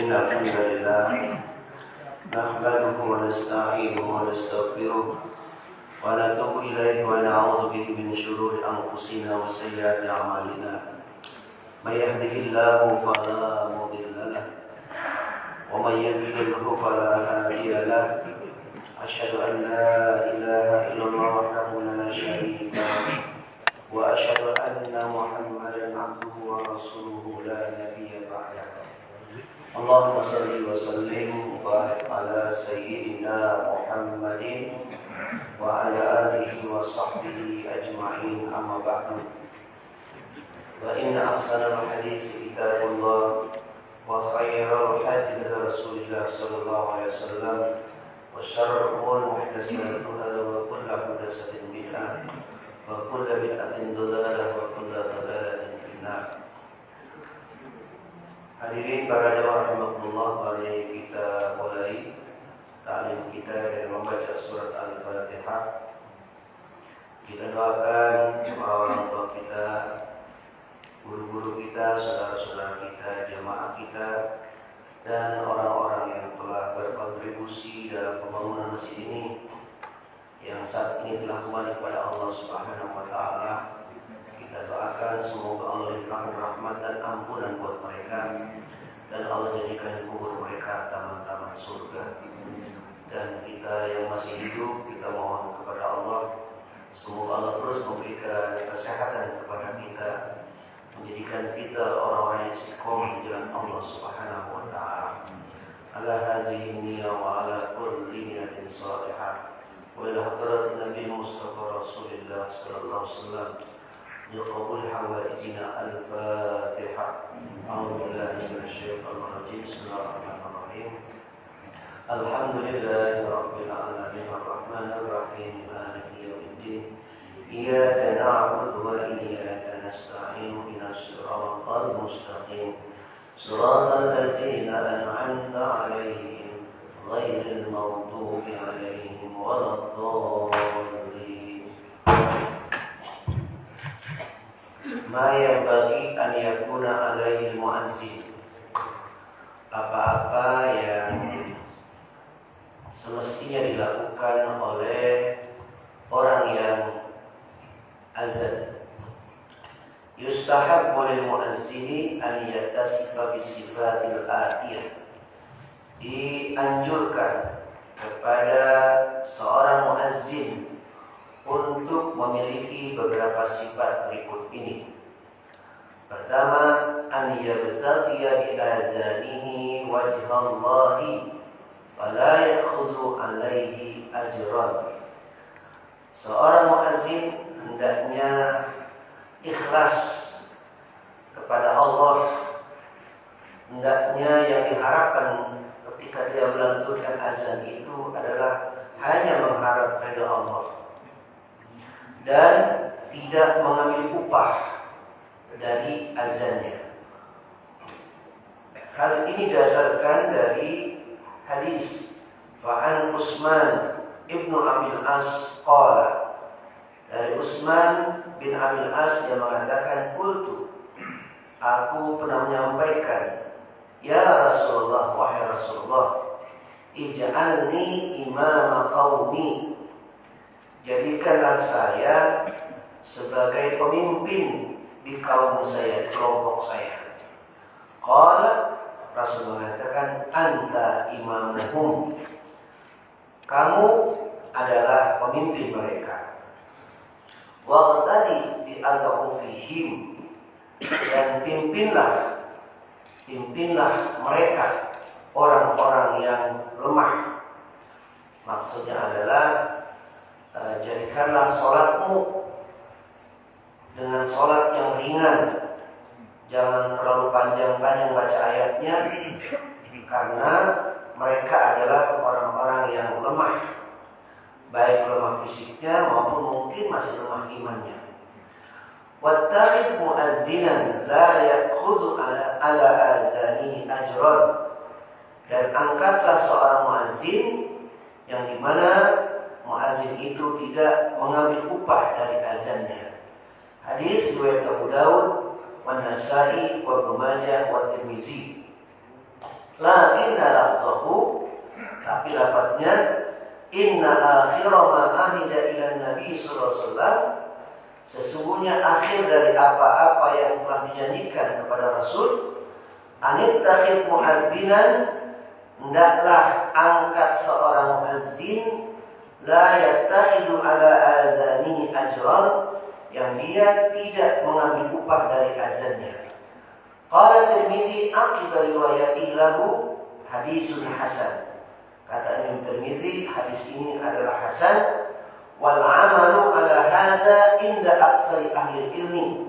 إن الحمد لله نحمده ونستعينه ونستغفره ونتوب إليه ونعوذ به من شرور أنفسنا وسيئات أعمالنا من يهده الله فلا مضل له ومن يضلله فلا هادي له أشهد أن لا إله إلا الله وحده لا شريك له وأشهد أن محمدا عبده ورسوله لا نبي بعده اللهم صل وسلم وبارك على سيدنا محمد وعلى آله وصحبه أجمعين أما بعد فإن أحسن الحديث كتاب الله وخير الهدي رسول الله صلى الله عليه وسلم وشر الأمور محدثاتها وكل محدثة بدعة وكل بدعة ضلالة وكل ضلالة في النار. Hadirin para jamaah rahimakumullah, mari kita mulai ta'lim kita dengan membaca surat Al-Fatihah. Kita doakan orang tua kita, guru-guru kita, saudara-saudara kita, jamaah kita, dan orang-orang yang telah berkontribusi dalam pembangunan masjid ini yang saat ini telah kembali kepada Allah Subhanahu wa Ta'ala. Kita doakan semoga Allah limpahkan rahmat dan ampunan buat mereka, dan Allah jadikan kubur mereka taman-taman surga. Dan kita yang masih hidup, kita mohon kepada Allah semoga Allah terus memberikan kesehatan kepada kita, menjadikan kita orang-orang yang istiqomah di jalan Allah Subhanahu wa Ta'ala. Ala hazihi niyya wa ala kulli niyatin salihah wa ila hadrat Nabi Mustafa Rasulullah sallallahu alaihi wasallam liqabul hawaijina al-Fatihah. A'udzu billahi minasy syaithanir rajim. Bismillahirrahmanirrahim. Alhamdulillahi rabbil alamin arrahmanir rahim maliki yaumiddin. Iyyaka na'budu wa iyyaka nasta'in ihdinas siratal mustaqim siratal ladzina an'amta 'alaihim ghairil maghdubi 'alaihim waladdallin. Ma yanbaghi an yakuna 'alaihi al-mu'azzin. Apa-apa yang semestinya dilakukan oleh orang yang azan. Yustahabbu lil muazzini an yattasifa bisifatil atiyah. Dianjurkan kepada seorang muazzin untuk memiliki beberapa sifat berikut ini. Pertama, an yabtaghiya bi azanihi wajhallahi fala ya'khudhu 'alaihi ajran. Seorang muazzin hendaknya ikhlas kepada Allah. Hendaknya yang diharapkan ketika dia melantunkan azan itu adalah hanya mengharap ridha Allah dan tidak mengambil upah dari azannya. Hal ini dasarkan dari hadis Fa'an Utsman ibnu Abil As qala, dari Utsman bin Abil As dia mengatakan, qultu, aku pernah menyampaikan, ya Rasulullah, wahai Rasulullah, ij'alni imama qaumi, jadikanlah saya sebagai pemimpin di kaum saya, di kelompok saya. Qala, Rasul mengatakan, anta imamuhum, kamu adalah pemimpin mereka. Wa tadi bi al-fihim, dan pimpinlah mereka, orang-orang yang lemah. Maksudnya adalah jadikanlah sholatmu dengan sholat yang ringan. Jangan terlalu panjang-panjang baca ayatnya, karena mereka adalah orang-orang yang lemah, baik lemah fisiknya maupun mungkin masih lemah imannya. Wattakhidh mu'azzinan la ya'khudhu 'ala azanihi ajran, dan angkatlah seorang muazzin yang dimana muazzin itu tidak mengambil upah dari azannya. Hadis riwayat Abu Daud, An-Nasa'i, wa Ibnu Majah, wa Tirmizi. Lakinna lafzahu, tapi lafadznya inna akhira ma ahida ila Nabi sallallahu alaihi wasallam, sesungguhnya akhir dari apa-apa yang telah dijanjikan kepada Rasul, anittakhid mu'adzinan, hendaklah angkat seorang muazzin, la yattakhidu ala adzanihi ajran, yang dia tidak mengambil upah dari azannya. Qala Tirmizi aqiba riwayati lahu hadisun hasan. Kata Imam Tirmizi, hadis ini adalah hasan. Wal amalu ala hadza inda aksari ahli ilmi,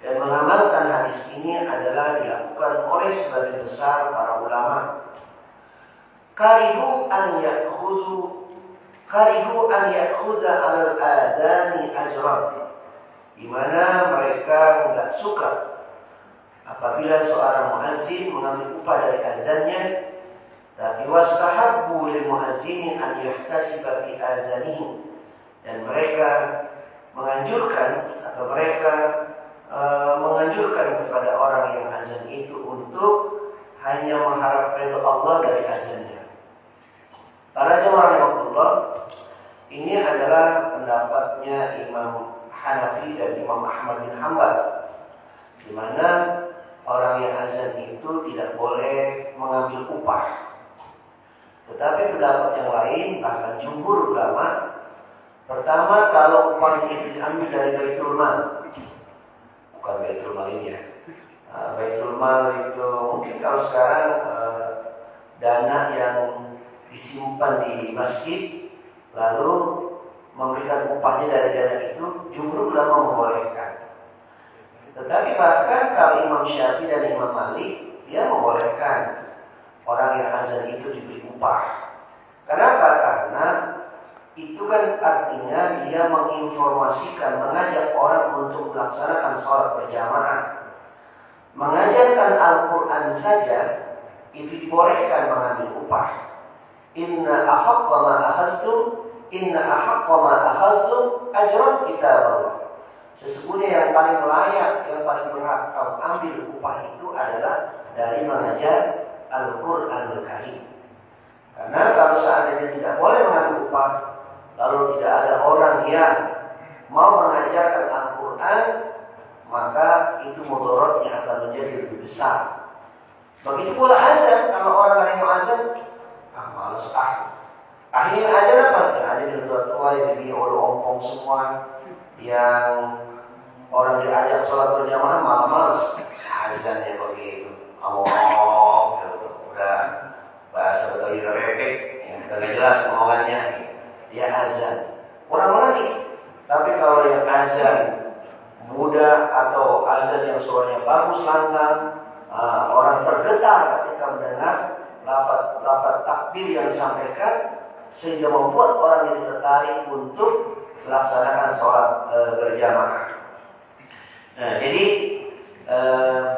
dan mengamalkan hadis ini adalah dilakukan oleh sebagian besar para ulama. Karihu an ya'khudha 'alal adani ajran, di mana mereka enggak suka apabila seorang muazzin mengambil upah dari azannya, tapi wastahabbu lil muazzini an yahtasiba fi azanihi, dan mereka menganjurkan kepada orang yang azan itu untuk hanya mengharap ridha Allah dari azannya. Para jemaah rahimahullah, ini adalah pendapatnya Imam Hanafi dan Imam Ahmad bin Hanbal, di mana orang yang azan itu tidak boleh mengambil upah. Tetapi pendapat yang lain, bahkan jumhur ulama, pertama, kalau upah itu diambil dari Baitul Mal, bukan Baitul Mal ini ya. Baitul Mal itu mungkin kalau sekarang dana yang disimpan di masjid, lalu memberikan upahnya dari dana itu, jumhur ulama membolehkan. Tetapi bahkan kalau Imam Syafi'i dan Imam Malik, dia membolehkan orang yang azan itu diberi upah. Kenapa? Karena itu kan artinya dia menginformasikan, mengajak orang untuk melaksanakan sholat berjamaah. Mengajarkan Al-Quran saja itu dibolehkan mengambil upah. Inna ahaqqa ma akhaztum ajran kitaballah. Sesungguhnya yang paling layak, yang paling berhak kau ambil upah itu adalah dari mengajar Al-Quranul Karim. Karena kalau seandainya tidak boleh mengambil upah, lalu tidak ada orang yang mau mengajarkan Al-Quran, maka itu mudaratnya akan menjadi lebih besar. Begitu pula azan, kalau orang yang mau azan, malas akhirnya azan apa? Azan yang tua-tua yang jadi oleh-ompong semua, yang orang diajak sholat berjamaah malah malas. Azannya begitu, Allah, udah bahasa Betawi repek, udah gak jelas omongannya. Dia azan, orang lagi. Tapi kalau yang azan muda atau azan yang suaranya bagus lantang, orang tergetar ketika mendengar lafaz takbir yang disampaikan, sehingga membuat orang itu tertarik untuk melaksanakan sholat berjamaah. Nah, jadi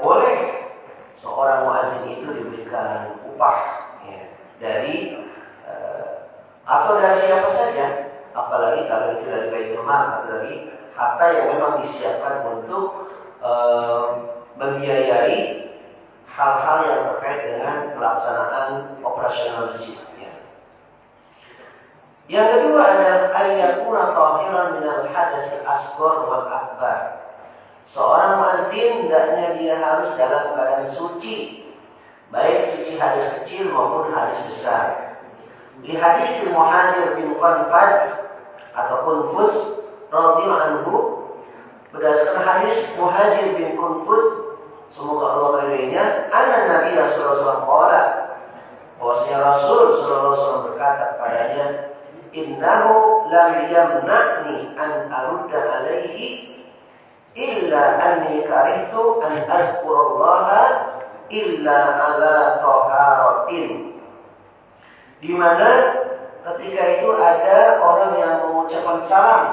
boleh seorang muazzin itu diberikan upah ya, dari atau dari siapa saja, apalagi kalau itu dari Baitul Mal atau dari harta yang memang disiapkan untuk membiayai hal-hal yang terkait dengan pelaksanaan operasional masjid. Yang kedua adalah ayyakuna tahiran minal hadatsil asghar wal akbar. Seorang muazzin hendaknya dia harus dalam keadaan suci, baik suci hadas kecil maupun hadas besar. Di hadis Muhajir bin Qanfaz atau Qunfuz radhiyallahu anhu, berdasarkan hadis Muhajir bin Qunfuz, semoga Allah meridainya, anna Nabi sallallahu alaihi wasallam bahwasanya Rasul sallallahu alaihi wasallam berkata kepadanya, innahu lam yamna'ni an arudda alaihi illa anni karihtu an azkurallaha illa ala taharatin. Di mana ketika itu ada orang yang mengucapkan salam,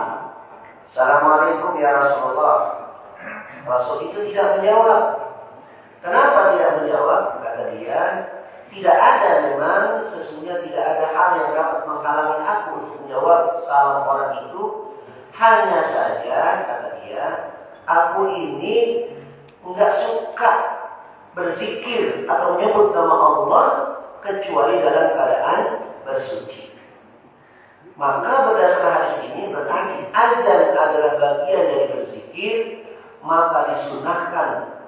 Assalamualaikum ya Rasulullah. Rasul itu tidak menjawab. Kenapa tidak menjawab? Kata dia, tidak ada, memang sesungguhnya tidak ada hal yang dapat menghalangi aku untuk menjawab salam orang itu. Hanya saja, kata dia, aku ini enggak suka berzikir atau menyebut nama Allah kecuali dalam keadaan bersuci. Maka berdasarkan hadis ini berarti azan adalah bagian dari berzikir, maka disunahkan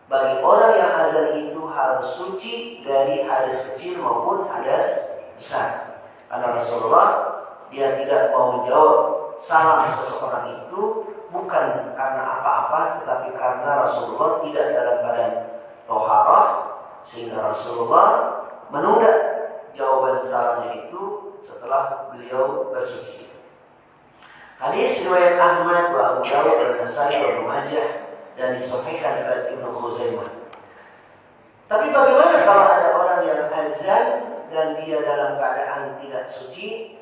bagi orang yang azan itu harus suci dari hadas kecil maupun hadas besar. Karena Rasulullah dia tidak mau menjawab salam seseorang itu bukan karena apa-apa, tetapi karena Rasulullah tidak dalam keadaan toharah, sehingga Rasulullah menunda jawaban salamnya itu setelah beliau bersuci. Hadis riwayat Ahmad, Abu Dawud, dan Nasai, Ibnu Majah, dan disahihkan oleh Ibnu Khuzaimah. Tapi bagaimana kalau ada orang yang azan dan dia dalam keadaan tidak suci?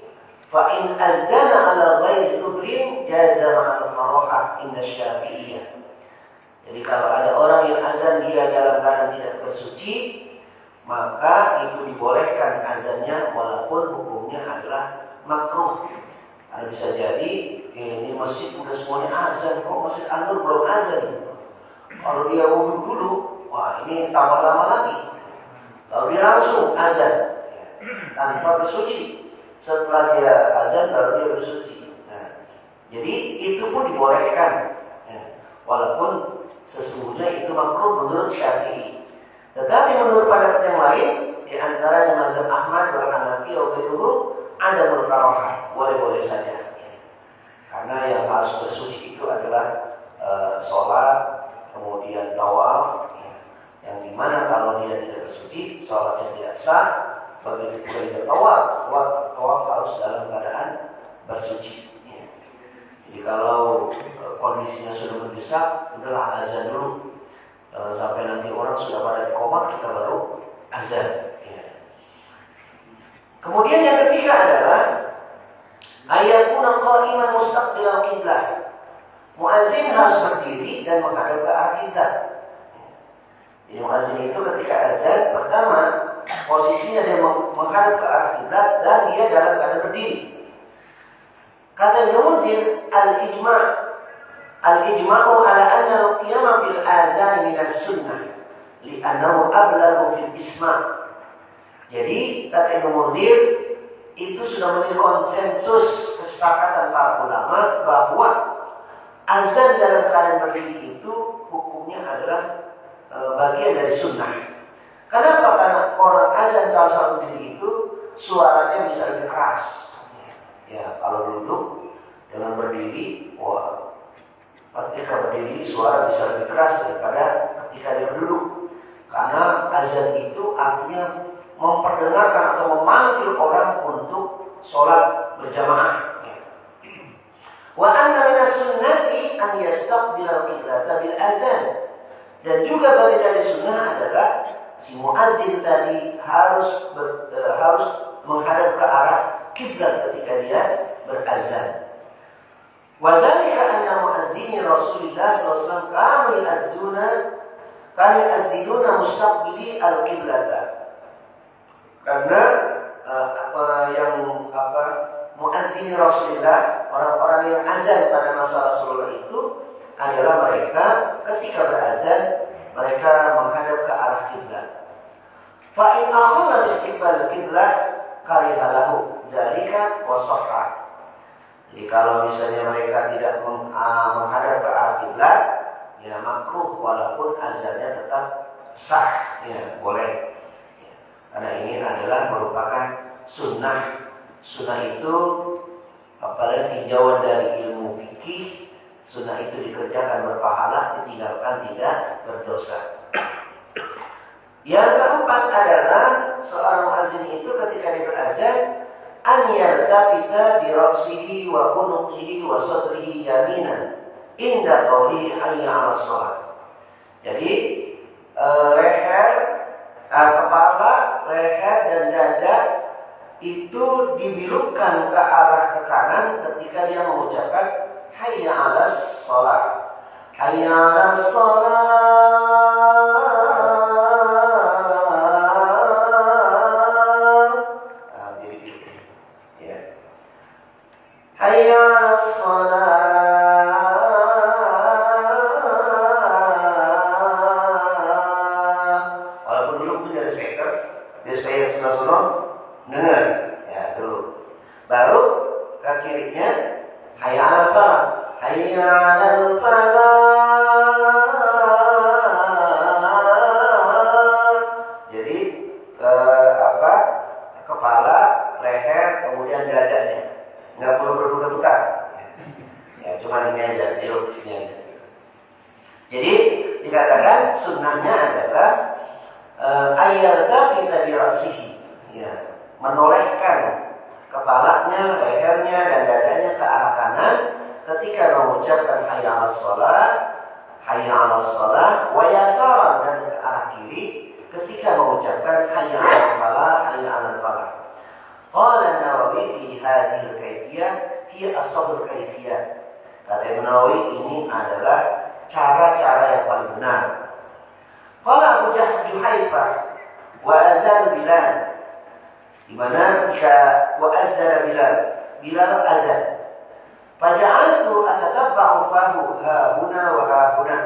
Fa in azana ala ghairi tuhrin jaza ma'al karahah inda Syafi'iyah. Jadi kalau ada orang yang azan dia dalam keadaan tidak bersuci, maka itu dibolehkan azannya walaupun hukumnya adalah makruh. Karena bisa jadi ini masjid udah semuanya azan, kok Masjid An-Nur belum azan? Kalau dia wudhu dulu, wah ini tambah lama lagi. Lalu dia langsung azan tanpa bersuci. Setelah dia azan baru dia bersuci. Nah, jadi itu pun dibolehkan, walaupun sesungguhnya itu makruh menurut Syafi'i. Tetapi menurut pendapat yang lain, di antaranya mazhab Ahmad, Hanafi, atau ada mukarahah, boleh-boleh saja. Karena yang harus bersuci itu adalah sholat, kemudian tawaf, yang dimana kalau dia tidak bersuci, sholatnya tidak sah. Begitu juga tawaf harus dalam keadaan bersuci. Jadi kalau kondisinya sudah mendesak, udahlah azan dulu. Sampai nanti orang sudah pada koma, kita baru azan. Kemudian yang ketiga adalah ayakuna qa'iman mustaqbilal qiblah. Muazzin harus berdiri dan menghadap ke arah kiblat. Jadi muazzin itu ketika azan pertama posisinya dia menghadap ke arah kiblat dan dia dalam keadaan berdiri. Kata Ibnu Munzir, al-ijma'u ala anna al-qiyama bil azan min as-sunnah li'annahu ablaghu fil isma'. Jadi kata Ibnu Munzir itu sudah menjadi konsensus kesepakatan para ulama bahwa azan dalam keadaan berdiri itu hukumnya adalah bagian dari sunnah. Kenapa? Karena orang azan kalau saat berdiri itu suaranya bisa lebih keras. Ya, kalau duduk dengan berdiri, wah, ketika berdiri suara bisa lebih keras daripada ketika dia duduk. Karena azan itu artinya memperdengarkan atau memanggil orang untuk sholat berjamaah. Wa anna minas sunnati an yastaqbilal qiblata bil azan. Dan juga bagian dari sunnah adalah si muazzin tadi harus menghadap ke arah kiblat ketika dia berazan. Wa zalika anna muazzini Rasulullah sallallahu alaihi wasallam kanu yu'azzununa mustaqbili al-qiblata. Karena muazzini Rasulullah, orang-orang yang azan pada masa Rasulullah itu adalah mereka ketika berazan mereka menghadap ke arah kiblat. Fa in akhalla istiqbal kiblat karihalahu zalika wa sahha. Jadi kalau misalnya mereka tidak menghadap ke arah kiblat, ya makruh walaupun azannya tetap sah, ya boleh. Ya, karena ini adalah merupakan sunnah. Sunnah itu apalagi tinjauan dari ilmu fikih, sunnah itu dikerjakan berpahala, ditinggalkan tidak berdosa. Yang keempat adalah seorang muazzin itu ketika dia berazan an yaltafita bi ra'sihi wa unuqihi wa sadrihi yaminan inda qawli hayya 'alas shalah. Jadi kepala, leher dan dada itu dibelokkan ke arah ke kanan ketika dia mengucapkan hayya 'alas shalah. Hayya 'alas shalah. Hayya 'alas shalah. dikatakan sunnahnya adalah ayyaltafita bi ra'sihi, ya, menolehkan kepalanya, lehernya dan dadanya ke arah kanan ketika mengucapkan hayya 'alas shalah, wa yasaran, dan ke arah kiri ketika mengucapkan hayya 'alal falah. Qala an-Nawawi fi hadhihi al-kayfiyah hiya as-sabr kayfiyah. Kata Imam Nawawi, ini adalah cara-cara yang paling benar. Qala Abu Juhaifah wa azan Bilal, di mana ketika wa azan Bilal azan, faja'altu atatabba'u fahu ha huna wa ha huna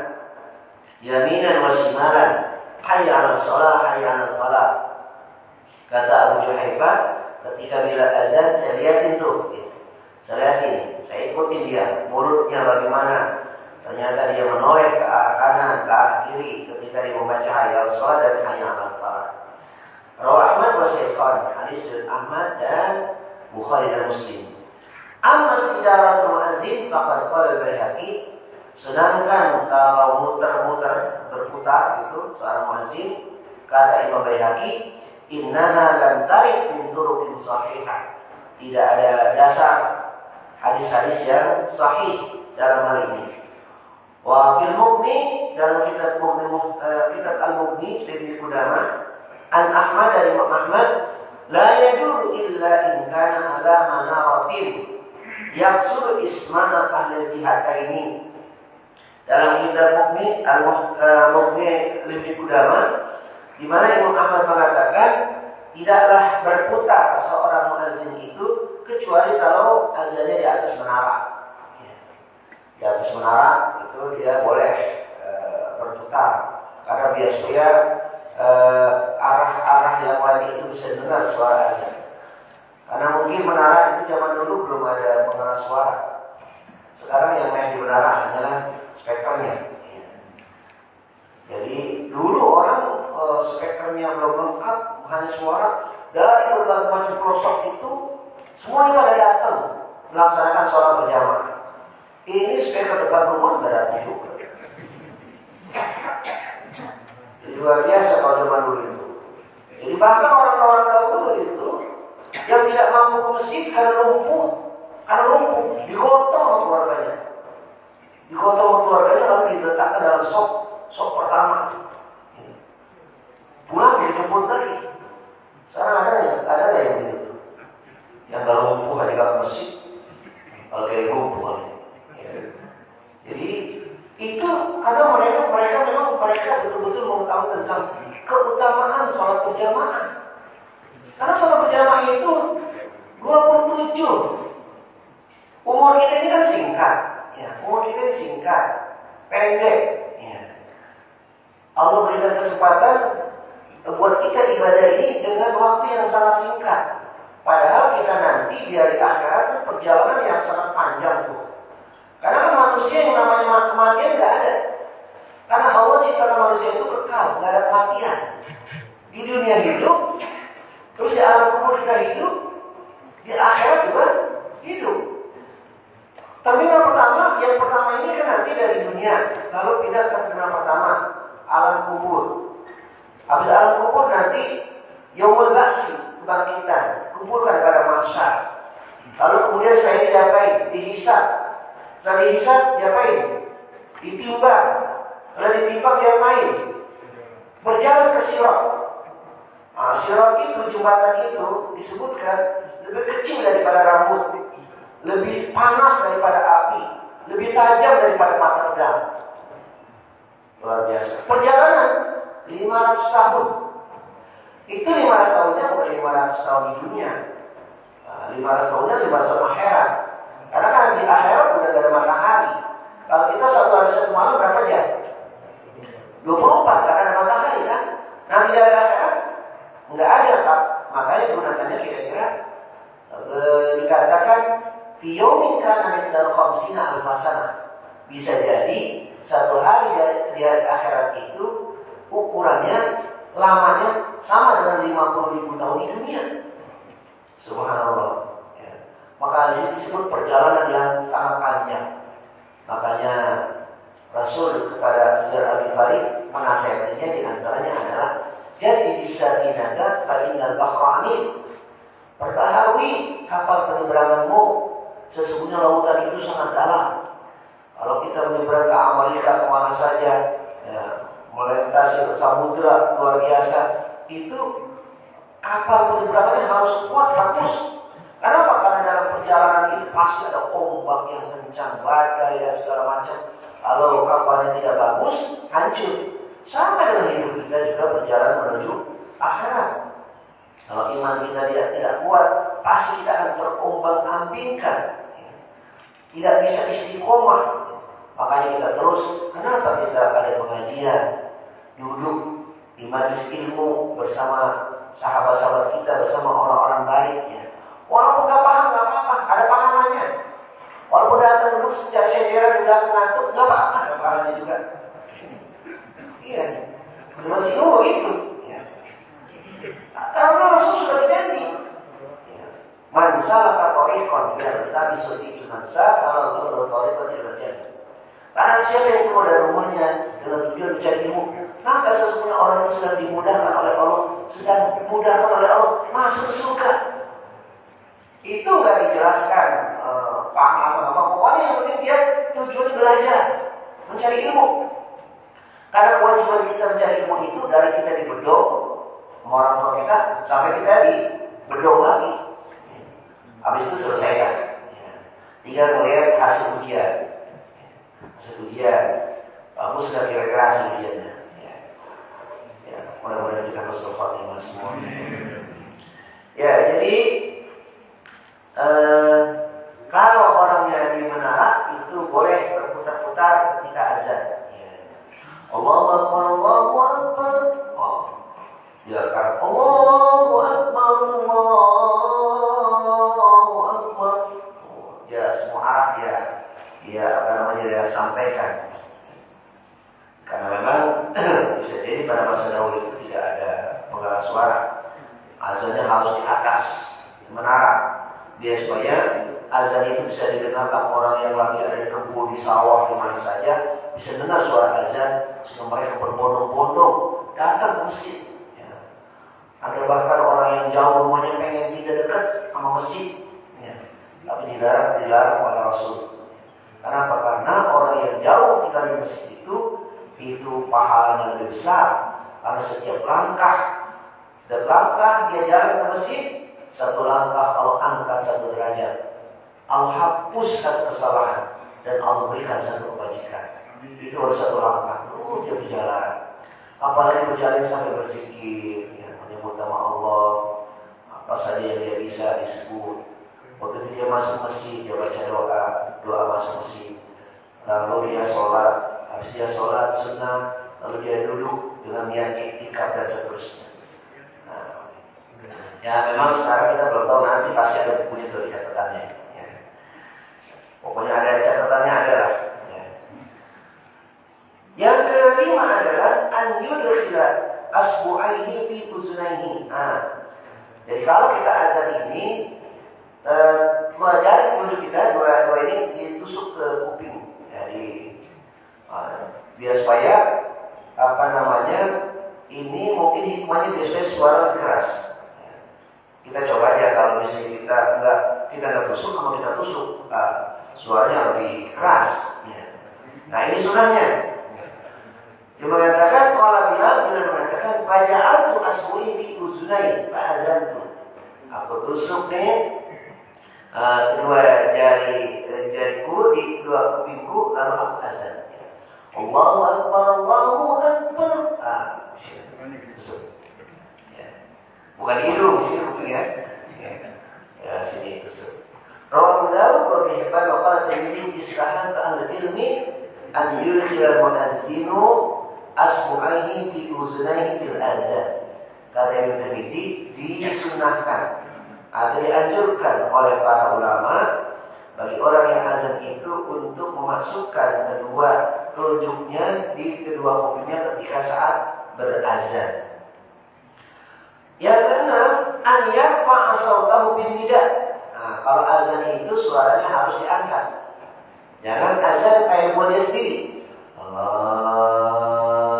yaminan wa shimalan hayya 'alas shalah hayya 'alal falah. Kata Abu Juhaifah, ketika Bilal azan saya lihatin tuh, saya ikutin dia mulutnya bagaimana. Ternyata dia menoleh ke arah kanan, ke arah kiri ketika dia membaca hayya 'alas shalah dan hayya 'alal falah. Rawi Ahmad wa Syaikhan, hadis Ahmad dan Bukhari dan Muslim. Amma istidaratul muazzin faqad qala al-Baihaqi, sedangkan kalau muter-muter berputar itu seorang muazzin, kata Imam Baihaqi, innaha lam tarid min turuqin sahihah, tidak ada dasar hadis-hadis yang sahih dalam hal ini. Wa fil Mughni, dalam kitab Al-Mughni Ibnu Qudamah, an Ahmad dari Imam Ahmad, la yadur illa in kana ala manaratin yaksur ismana ahlil jihataini. Dalam kitab Mughni Al-Mughni Ibnu Qudamah, di mana Imam Ahmad mengatakan tidaklah berputar seorang muazzin itu kecuali kalau azannya di atas menara. Di atas menara itu dia boleh berputar, karena biasanya arah-arah yang lain itu bisa dengar suara azan. Karena mungkin menara itu zaman dulu belum ada pengeras suara. Sekarang yang main di menara hanyalah speakernya. Jadi dulu orang speakernya belum lengkap, hanya suara dari berbagai macam pelosok itu semuanya pada datang melaksanakan sholat berjamaah. Ini speaker depan rumah nggak datang juga. Jadi luar biasa kalau zaman dulu itu. Jadi bahkan orang-orang dahulu itu yang tidak mampu ke masjid karena lumpuh, digotong sama keluarganya. Lalu diletakkan dalam sok pertama. Pulang dijemput lagi. Sekarang ada yang begitu. Yang kalau lumpuh hanya ke masjid, kalau kayak lumpuh. Jadi itu karena mereka memang betul-betul mengetahui tentang keutamaan sholat berjamaah. Karena sholat berjamaah itu 27. Umur kita ini kan singkat, pendek. Ya. Allah berikan kesempatan buat kita ibadah ini dengan waktu yang sangat singkat. Padahal kita nanti di hari akhirat perjalanan yang sangat panjang tuh. Karena kan manusia yang namanya kematian nggak ada. Karena Allah ciptakan manusia itu kekal, nggak ada kematian. Di dunia hidup, terus di alam kubur kita hidup, di akhirat juga hidup. Terminal yang pertama ini kan nanti dari dunia, lalu pindah ke terminal pertama, alam kubur. Habis alam kubur nanti yaumul ba'si, kebangkitan, kumpulkan pada mahsyar. Lalu kemudian saya diapain? Dihisab. Setelah dihisab diapain? Ditimbang. Setelah ditimbang diapain? Berjalan ke sirat. Sirat itu, jembatan itu disebutkan lebih kecil daripada rambut, lebih panas daripada api, lebih tajam daripada mata pedang. Luar biasa. Perjalanan 500 tahun. Itu 500 tahunnya bukan 500 tahun di dunia. 500 tahunnya 500 tahun akhirat. Karena kan di akhirat udah gak ada matahari. Kalau kita satu hari satu malam berapa jam? 24, karena ada matahari kan. Nanti dari akhirat nggak ada, Pak. Makanya gunakannya kira-kira dikatakan fiyaumin kana miqdaru 50 alfasana. Bisa jadi satu hari di hari akhirat itu ukurannya, lamanya sama dengan 50.000 tahun di dunia. Subhanallah. Ya. Maka di sini disebut perjalanan yang sangat panjang. Makanya Rasul kepada Zar kali menasihatinya, di antaranya adalah jadi bisafinata fa innal bahra amin. Perbaharui kapal penyeberanganmu, sesungguhnya lautan itu sangat dalam. Kalau kita menyeberang ke Amerika kemana saja, ya, melintasi samudra luar biasa, itu kapal penyeberangannya harus kuat, bagus. Kenapa? Karena dalam perjalanan itu pasti ada ombak yang kencang, badai dan segala macam. Kalau kapalnya tidak bagus, hancur. Sama dengan hidup kita juga berjalan menuju akhirat. Kalau iman kita tidak kuat, pasti kita akan terombang-ambingkan, tidak bisa istiqomah. Makanya kita terus, kenapa kita ada pengajian, duduk di majelis ilmu bersama sahabat-sahabat kita, bersama orang-orang baik, ya. Walaupun gak paham, gak apa-apa, ada pahalanya. Walaupun datang duduk sejak sendirian, udah ngantuk, gak apa-apa, ada pahalanya juga. Iya, masih nunggu itu. Ya. Karena Rasul sudah diganti. Ya. Man salaka thariqan yaltamisu fihi mansa Allahu thariqan ila jannah. Karena siapa yang keluar dari rumahnya dengan tujuan mencari ilmu, maka sesungguhnya orang itu sedang dimudahkan oleh Allah, sedang dimudahkan oleh Allah masuk surga. Itu nggak dijelaskan paham atau apa. Pokoknya yang penting dia tujuannya belajar, mencari ilmu. Karena kewajiban kita mencari ilmu itu dari kita di bedong sama orang tua kita sampai kita di bedong lagi. Habis itu selesai kan. Tinggal melihat hasil ujian. Hasil ujian, bagus sudah kira-kira hasil ujiannya. Ya, mudah-mudahan kita husnul khotimah semua. Ya, jadi kalau orangnya di menara itu boleh berputar-putar ketika azan. Allahu Akbar, Allahu Akbar. Oh, biarkan Allahu Akbar, Allahu Akbar. Oh, ya semua arah dia sampaikan. Karena memang bisa jadi pada masa dahulu itu tidak ada penggerak suara. Azannya harus di atas menara. Dia supaya azan itu bisa didengarkan orang yang lagi ada di kebun, di sawah, di mana saja, bisa dengar suara azan, sehingga mereka berbondong-bondong datang ke masjid. Ya. Ada bahkan orang yang jauh rumahnya pengen pindah dekat sama masjid, ya. Tapi dilarang oleh Rasul. Kenapa? Karena orang yang jauh tinggal di masjid itu pahalanya lebih besar. Karena setiap langkah dia jalan ke masjid, satu langkah Allah angkat satu derajat, Allah hapus satu kesalahan, dan Allah berikan satu kebajikan. Itu harus satu langkah. Dia berjalan, apalagi berjalan sampai berzikir, ya, menyebut nama Allah, apa saja yang dia bisa disebut. Begitu dia masuk masjid, dia baca doa masuk masjid. Lalu dia sholat, habis dia sholat sunnah, lalu dia duduk dengan niat iktikaf dan seterusnya. Ya memang sekarang kita belum tahu, nanti pasti ada bukunya tuh catatannya. Ya. Pokoknya ada catatannya adalah. Ya. Yang kelima adalah an yudkhila asbu'aihi fi uzunaihi. Jadi kalau kita azan ini jari telunjuk kita dua ini ditusuk ke kuping. Jadi biar supaya ini mungkin hikmahnya biar supaya suara lebih keras. Kita coba aja kalau misalnya kita nggak tusuk, kalau kita tusuk suaranya lebih keras. Ya. Nah ini sunahnya. Dia mengatakan kalau bila mengatakan faja'altu asbu'i fi uzunai fa'azantu. Aku tusuk nih kedua jariku di dua kupingku lalu aku azan. Allahu Akbar, Allahu Akbar. Tusuk. Bukan hidung, sini kuping ya. Ya sini tusuk. Rawahu Dawud wa Ibnu Hibban wa qala Tirmidzi istahan ka ahli ilmi an yudkhila al-munazzinu asbu'aihi fi uzunaihi fil azan. Kata Ibnu Tirmidzi disunahkan atau dianjurkan oleh para ulama bagi orang yang azan itu untuk memasukkan kedua telunjuknya di kedua kupingnya ketika saat berazan. Yang keenam, an yarfa'a sautahu bin nida. Nah, kalau azan itu suaranya harus diangkat. Jangan azan kayak buatnya sendiri. Allah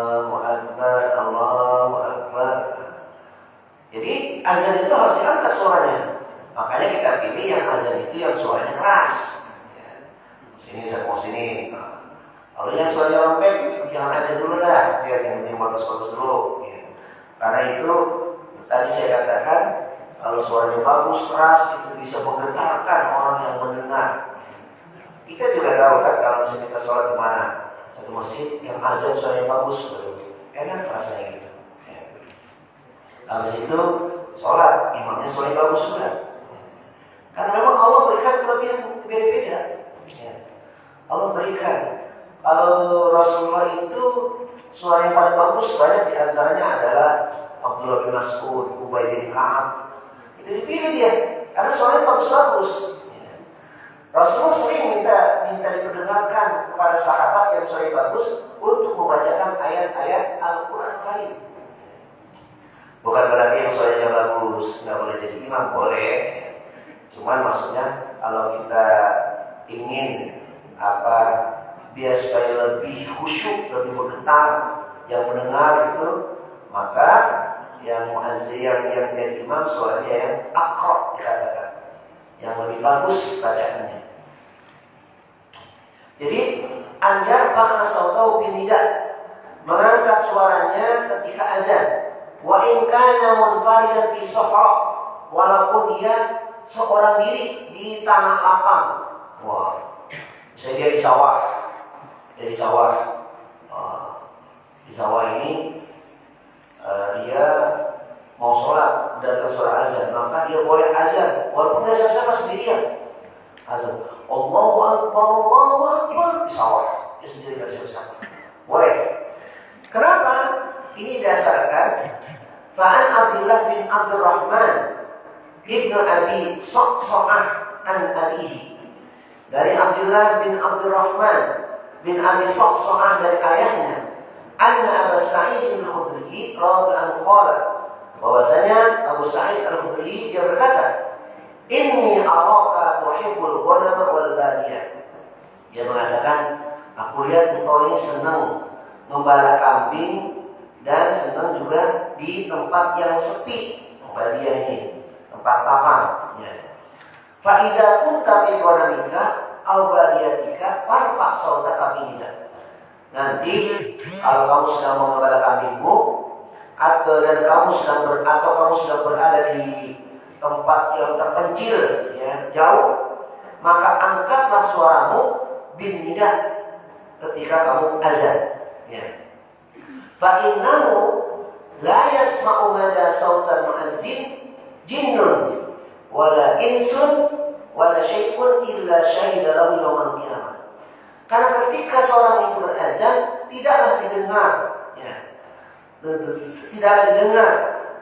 azan itu harus diangkat suaranya. Makanya kita pilih yang azan itu yang suaranya keras. Sini saya mau sini. Kalau yang suaranya lembek, jangan aja dulu dah. Biar yang bagus-bagus dulu. Karena itu tadi saya katakan, kalau suaranya bagus, keras, itu bisa menggetarkan orang yang mendengar. Kita juga tahu kan kalau misalnya kita sholat di mana, satu masjid yang azan suaranya bagus, enak rasanya gitu. Habis itu sholat, imamnya suaranya bagus juga. Karena memang Allah berikan kelebihan beda-beda. Allah berikan. Kalau Rasulullah itu suara yang paling bagus banyak diantaranya adalah Abdullah bin Mas'ud, Ubay bin Ka'ab. Itu dipilih dia karena suaranya bagus-bagus. Rasulullah sering minta diperdengarkan kepada sahabat yang suaranya bagus untuk membacakan ayat-ayat Al-Quran Karim. Bukan berarti yang suaranya bagus nggak boleh jadi imam, boleh. Cuman maksudnya kalau kita ingin biar supaya lebih khusyuk, lebih bergetar yang mendengar itu, maka yang muazzin yang jadi imam suaranya yang akrab dikatakan, yang lebih bagus bacaannya. Jadi anjar fa'na sautau binida, mengangkat suaranya ketika azan. Wa in kana munfaridan fi sahra, walaupun dia seorang diri di tanah lapang. Wah, misalnya dia di sawah. Di sawah ini dia mau sholat, datang suara azan, maka dia boleh azan walaupun dia sama-sama sendirian. Azan Allahu Akbar di sawah, dia sendiri tidak siapa-siapa. Boleh. Kenapa? Ini dasarkan Fa'an Abdullah bin Abdurrahman Ibnu Abi Sa'sa'ah an abihi, dari Abdullah bin Abdurrahman bin Abi Sa'sa'ah dari ayahnya, anna Abu Sa'id al-Khudri radhiyallahu anhu qala, bahwasanya Abu Sa'id al-Khudri dia berkata, inni araka tuhibbul ghanama wal badiyah. Dia mengatakan, aku lihat engkau ini senang membala kambing dan senang juga di tempat yang sepi, badiyah ini tempat lapang. Fa iza kunta fi ghanamika aw badiyatika farfa sautaka bihi. Nanti kalau kamu sedang mengembala kambingmu atau kamu sedang berada di tempat yang terpencil, jauh, maka angkatlah suaramu bin nida ketika kamu azan. Fa innahu la yasma'u mada sautal muazzin jinnun wala insun wala syai'un illa syahida lahu yawmal qiyamah. Karena ketika seorang itu berazan, tidaklah didengar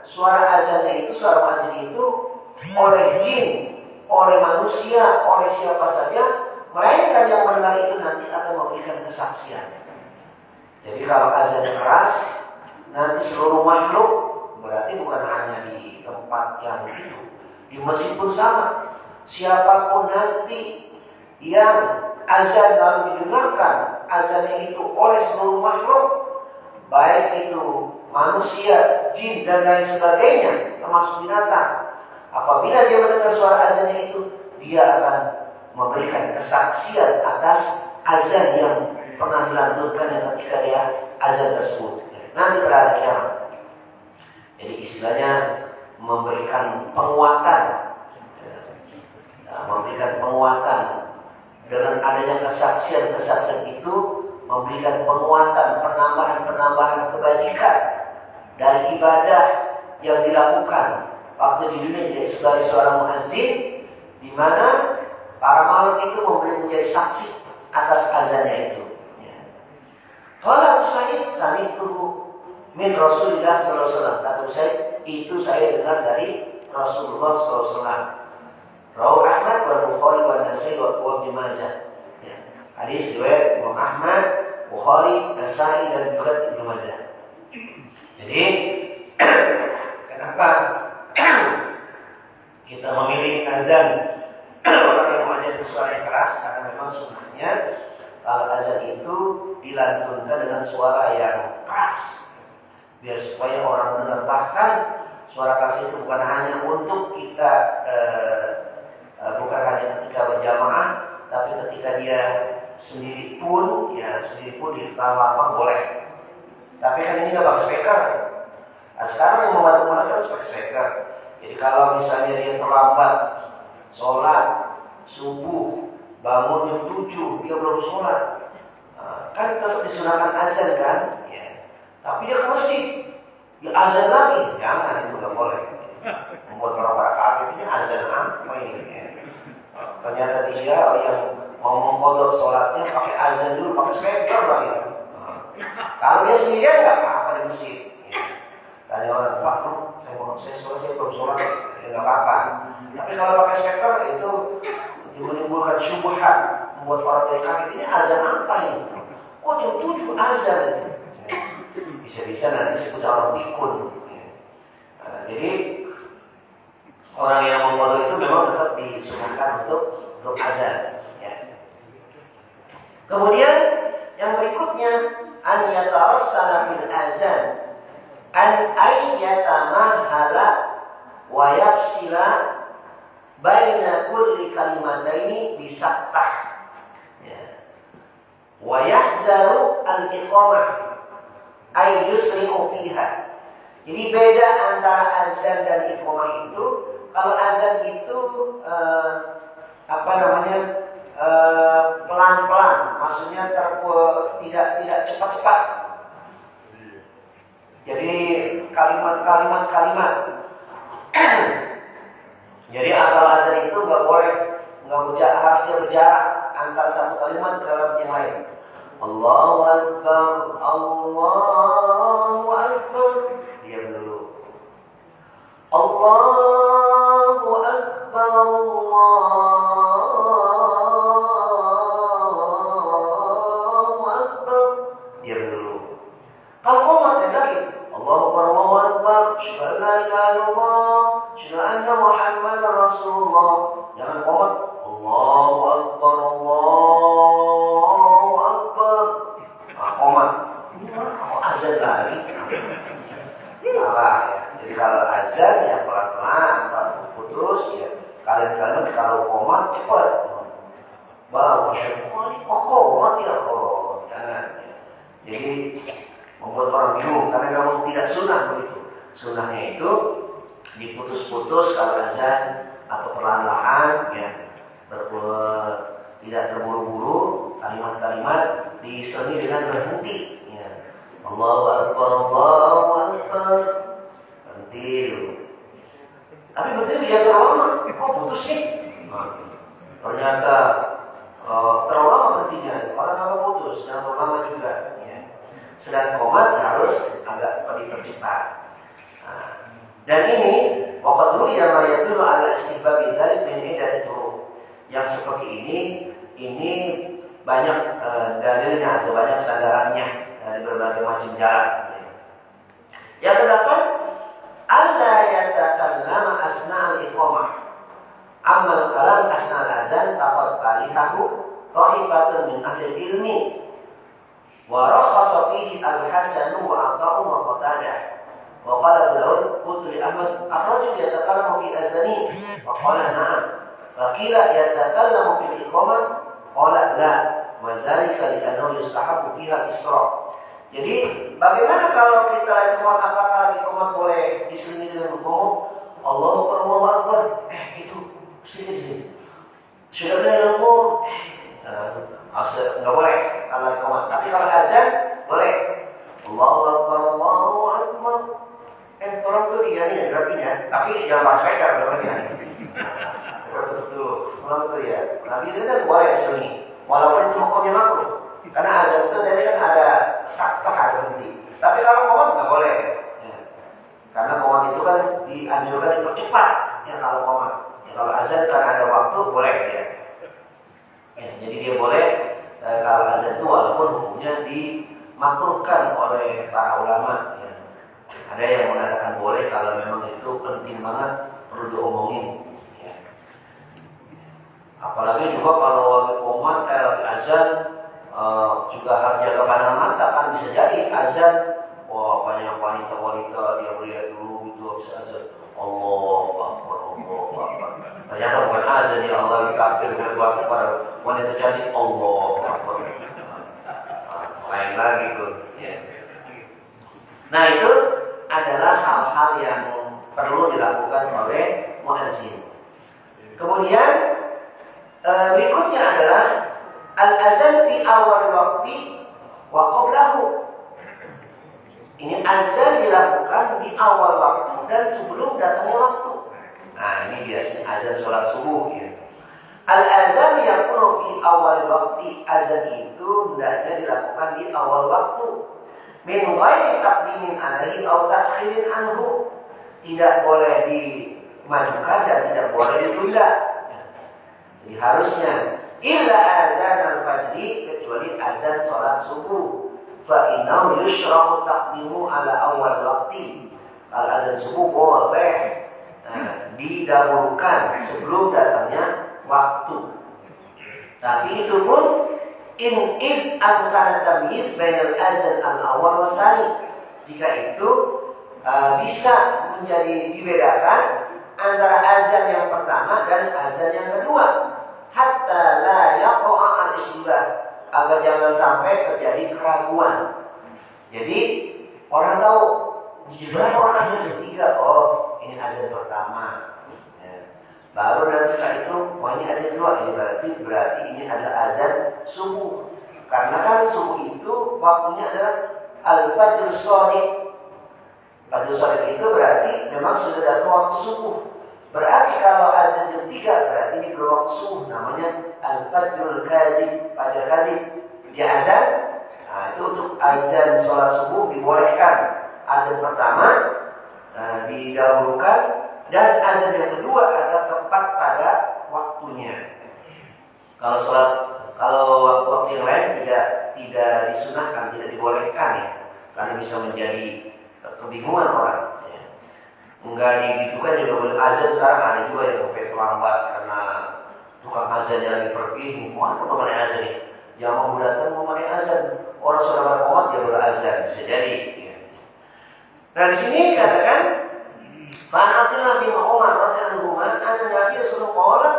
suara azannya itu, suara muazzin itu oleh jin, oleh manusia, oleh siapa saja, melainkan yang mendengar itu nanti akan memberikan kesaksian. Jadi kalau azan keras, nanti seluruh makhluk, berarti bukan hanya di tempat yang itu, di masjid pun sama. Siapapun nanti yang azan lalu didengarkan azannya itu oleh seluruh makhluk, baik itu manusia, jin dan lain sebagainya, termasuk binatang. Apabila dia mendengar suara azannya itu, dia akan memberikan kesaksian atas azan yang pernah dilantunkan ketika dia azan tersebut. Nanti pada hari kiamat. Jadi istilahnya memberikan penguatan, dengan adanya kesaksian itu memberikan penguatan, penambahan kebajikan dari ibadah yang dilakukan waktu di dunia sebagai seorang muazzin, di mana para makhluk itu menjadi saksi atas azannya itu. Kalau Sa'id sami'tu min Rasulillah sallallahu alaihi wasallam, kata Sa'id, itu saya dengar dari Rasulullah sallallahu alaihi wasallam. Rawi Ahmad wa Bukhari wa Nasai wa Ibnu Majah. Hadis riwayat Imam Ahmad, Bukhari, Nasai dan juga Ibnu Majah. Jadi kenapa kita memilih azan orang yang mengajar suara yang keras? Karena memang sunnahnya azan itu dilantunkan dengan suara yang keras, biar supaya orang mendengar. Bahkan suara keras itu bukan hanya untuk kita bukan hanya ketika berjamaah, tapi ketika dia sendiri pun di dalam lapang boleh. Tapi kan ini nggak pakai speaker. Nah, sekarang yang membantu masker pakai speaker. Jadi kalau misalnya dia terlambat sholat subuh, bangun jam 7, dia belum sholat, kan tetap disunahkan azan kan? Ya. Tapi dia ke masjid, dia azan lagi, jangan, itu nggak boleh. Membuat orang kafir ini azan apa ini? Ya. Ternyata dia yang mau mengkodok sholatnya pakai azan dulu, pakai speaker lagi. Kalau dia sendirian nggak apa-apa di masjid. Ya. Tanya orang, Pak, saya belum sholat, ya nggak apa-apa. Tapi kalau pakai speaker itu menimbulkan syubhat, membuat orang dari kafir ini azan apa ini? Kok jam 7 azan? Ya. Bisa-bisa nanti disebut orang pikun. Ya. Jadi orang yang mengkodok itu memang tetap disunahkan untuk azan. Ya. Kemudian yang berikutnya an yatarassala fil azan an ayyatamahala wa yafsila baina kulli kalimataini bisattah, ya. Wa yahzaru al-iqamah ay yusri'u fiha. Jadi beda antara azan dan iqamah itu. Kalau azan itu pelan-pelan, maksudnya tidak cepat-cepat. Jadi kalimat. Jadi kalau azan itu harus dia berjarak antara satu kalimat ke dalam yang lain. Allahu Akbar, Allahu Akbar. Diam dulu. Allahu Akbar, Allahu Akbar. Diam dulu. Kalau qomat lagi, Allahu Akbar, Allahu Akbar, asyhadu an la ilaha illallah, asyhadu anna Muhammadar Rasulullah. Jangan qomat, Allahu Akbar, Allahu Akbar. Qomat. Kok azan lagi? Salah ya. Jadi kalau azan ya pelan-pelan, putus ya. Kalian kalau qomat cepat. Bawa syukur ini kok qomat ya kok. Jangan ya. Jadi membuat orang bingung karena memang tidak sunnah begitu. Sunnahnya itu diputus-putus kalau azan atau perlahan-lahan ya, tidak terburu-buru, kalimat-kalimat diselingi dengan berhenti ya. Allahu Akbar, Allahu Akbar. Berhenti dulu. Tapi berhenti jangan terlalu lama. Kok putus nih? Ternyata terlalu lama berhentinya. Orang apa putus, jangan terlalu lama juga ya. Sedang qomat harus agak dipercepat. Dan ini waqad ruya ma yadullu ala istihbab dzalik min iddati turuq. Yang seperti ini banyak dalilnya atau banyak sandarannya dari berbagai macam jalan. Yang kedelapan, alla yatakallama asna'al iqamah. Amal kalam asna'al azan faqad karihahu ta'ifatun min ahli ilmi. Wa rakhasa fihi al-Hasan wa Ata'u wa Qatadah. Wa qala Daud qultu li Ahmad ar-rajul yatakallamu fi azani wa qala na'am. Wa qila yatakallamu fil iqamah qala la wa zalika li annahu yustahabbu fiha al-isra'. Jadi bagaimana kalau kita lagi qomat, apakah lagi qomat boleh diselingi dengan ngomong Allahu Akbar, Allahu Akbar? Itu sini. Sudah ada ngomong nggak boleh kalau lagi qomat. Tapi kalau azan boleh. Allahu Akbar, Allahu Akbar. Orang tuh dia nih rapinya, tapi jangan pakai speaker namanya. Betul. Orang tuh ya. Nabi itu kan boleh diselingi. Walaupun itu hukumnya makruh. Karena azan itu tadi kan ada saktah, ada berhenti. Tapi kalau qomat nggak boleh. Ya. Karena qomat itu kan dianjurkan dipercepat. Ya kalau qomat. Ya, kalau azan karena ada waktu boleh ya. Ya, jadi dia boleh kalau azan itu walaupun hukumnya dimakruhkan oleh para ulama. Ya. Ada yang mengatakan boleh kalau memang itu penting banget perlu diomongin. Ya. Apalagi juga kalau qomat lagi azan. Juga harus jaga pandangan mata, kan bisa jadi azan, wah banyak wanita dia melihat dulu gitu, bisa azan Allahu Akbar, Allahu Akbar. Ternyata bukan azan ya Allah dikafir kepada wanita cantik Allahu Akbar. Lain lagi tuh. Ya. Nah itu adalah hal-hal yang perlu dilakukan oleh muazzin. Kemudian berikutnya adalah al-azan fi awal waqti wa qablahu. Ini azan dilakukan di awal waktu dan sebelum datangnya waktu. Nah ini biasanya azan sholat subuh ya. Al-azan yakunu fi awal waqti. Azan itu hendaknya dilakukan di awal waktu. Min ghairi taqdimin alaihi aw ta'khirin anhu. Tidak boleh dimajukan dan tidak boleh ditunda. Jadi harusnya illa azan al-fajri, kecuali azan sholat subuh. Fa innahu yushra'u taqdimu ala awal waqti. Kalau azan subuh boleh didahulukan sebelum datangnya waktu. Tapi itu pun in is amkan tamyiz bainal azan al-awwal wa tsani. Jika itu bisa menjadi dibedakan antara azan yang pertama dan azan yang kedua, hatta la yaqa'a al-ishtibah, agar jangan sampai terjadi keraguan. Jadi orang tahu di berapa orang azan ketiga, oh ini azan pertama. Baru nanti setelah itu, oh ini azan kedua, ini berarti ini adalah azan subuh. Karena kan subuh itu waktunya adalah al-fajr shadiq. Fajr shadiq itu berarti memang sudah datang waktu subuh. Berarti kalau azan jam 3 berarti ini belum waktu subuh, namanya al-fajrul kazib, fajr kazib. Dia azan, nah itu untuk azan sholat subuh dibolehkan. Azan pertama didahulukan dan azan yang kedua adalah tepat pada waktunya. Kalau waktu yang lain tidak disunahkan, tidak dibolehkan ya, karena bisa menjadi kebingungan orang. Ya. Enggak digitukan juga boleh azan. Sekarang ada juga yang sampai terlambat karena tukang azan yang lagi pergi, mau kemana azan nih? Jamaah mau datang mau azan, orang sudah berkomat dia berazan, bisa jadi. Ya. Nah di sini katakan Fa'atillah bin Umar radhiyallahu anhu anna Nabi sallallahu alaihi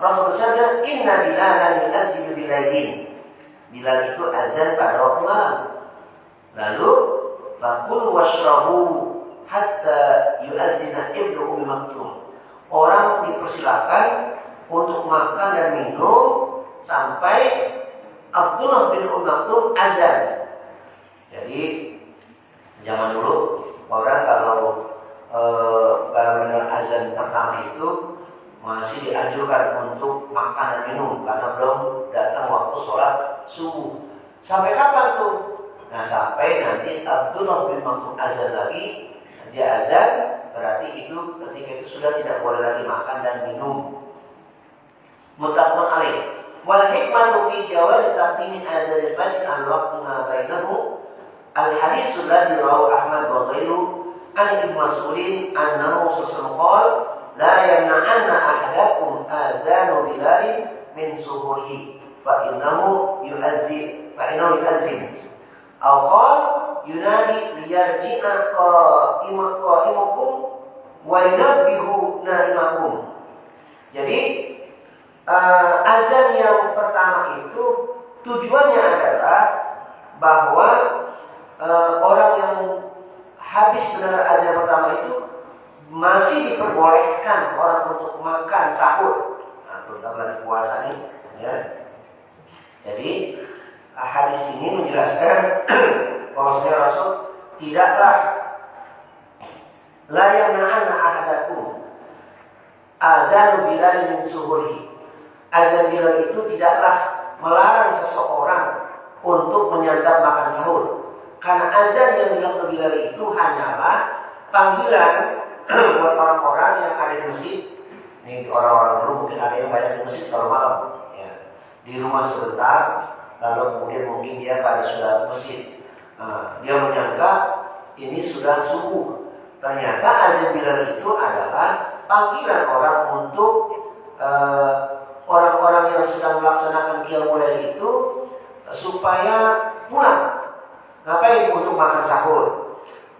Rasul bersabda, inna bilalan yu'azzinu bilailin. Bilal itu azan pada waktu malam. Lalu fakulu washrabu hatta yu'azzina ibnu Ummi Maktum. Orang dipersilakan untuk makan dan minum sampai Abdullah bin Ummi Maktum azan. Jadi zaman dulu orang kalau mendengar azan pertama itu masih dianjurkan untuk makan dan minum karena belum datang waktu sholat subuh. Sampai kapan tuh? Nah sampai nanti Abdullah bin Maktum azan lagi, dia azan berarti itu ketika itu sudah tidak boleh lagi makan dan minum. Muttafaqun alaih. Wal hikmatu fi jawaz taqdim adzan al-fajr an waqti ma bainahu al-hadits alladhi rawahu Ahmad wa ghairuhu an Ibnu Mas'udin annahu sallallahu la yamna'anna ahadakum azanu Bilal min subuhi fa innahu yu'azzin aw qala yunadi liyarji'a qa'imukum wa yunabbihu na'imakum. Jadi azan yang pertama itu tujuannya adalah bahwa orang yang habis mendengar azan pertama itu masih diperbolehkan orang untuk makan sahur. Nah, terutama di puasa nih, ya. Jadi hadis ini menjelaskan bahwasanya Rasul tidaklah la yamna'anna ahadakum azanu Bilal min suhuri. Azan Bilal itu tidaklah melarang seseorang untuk menyantap makan sahur. Karena azan yang dilakukan Bilal itu hanyalah panggilan buat orang-orang yang ada di masjid. Ini orang-orang dulu mungkin ada yang banyak di masjid kalau malam, ya. Di rumah sebentar, lalu kemudian mungkin dia pada sudah masjid. Nah, dia menyangka ini sudah subuh. Ternyata azan Bilal itu adalah panggilan orang untuk orang-orang yang sedang melaksanakan qiyamul lail itu supaya pulang. Ngapain? Untuk makan sahur.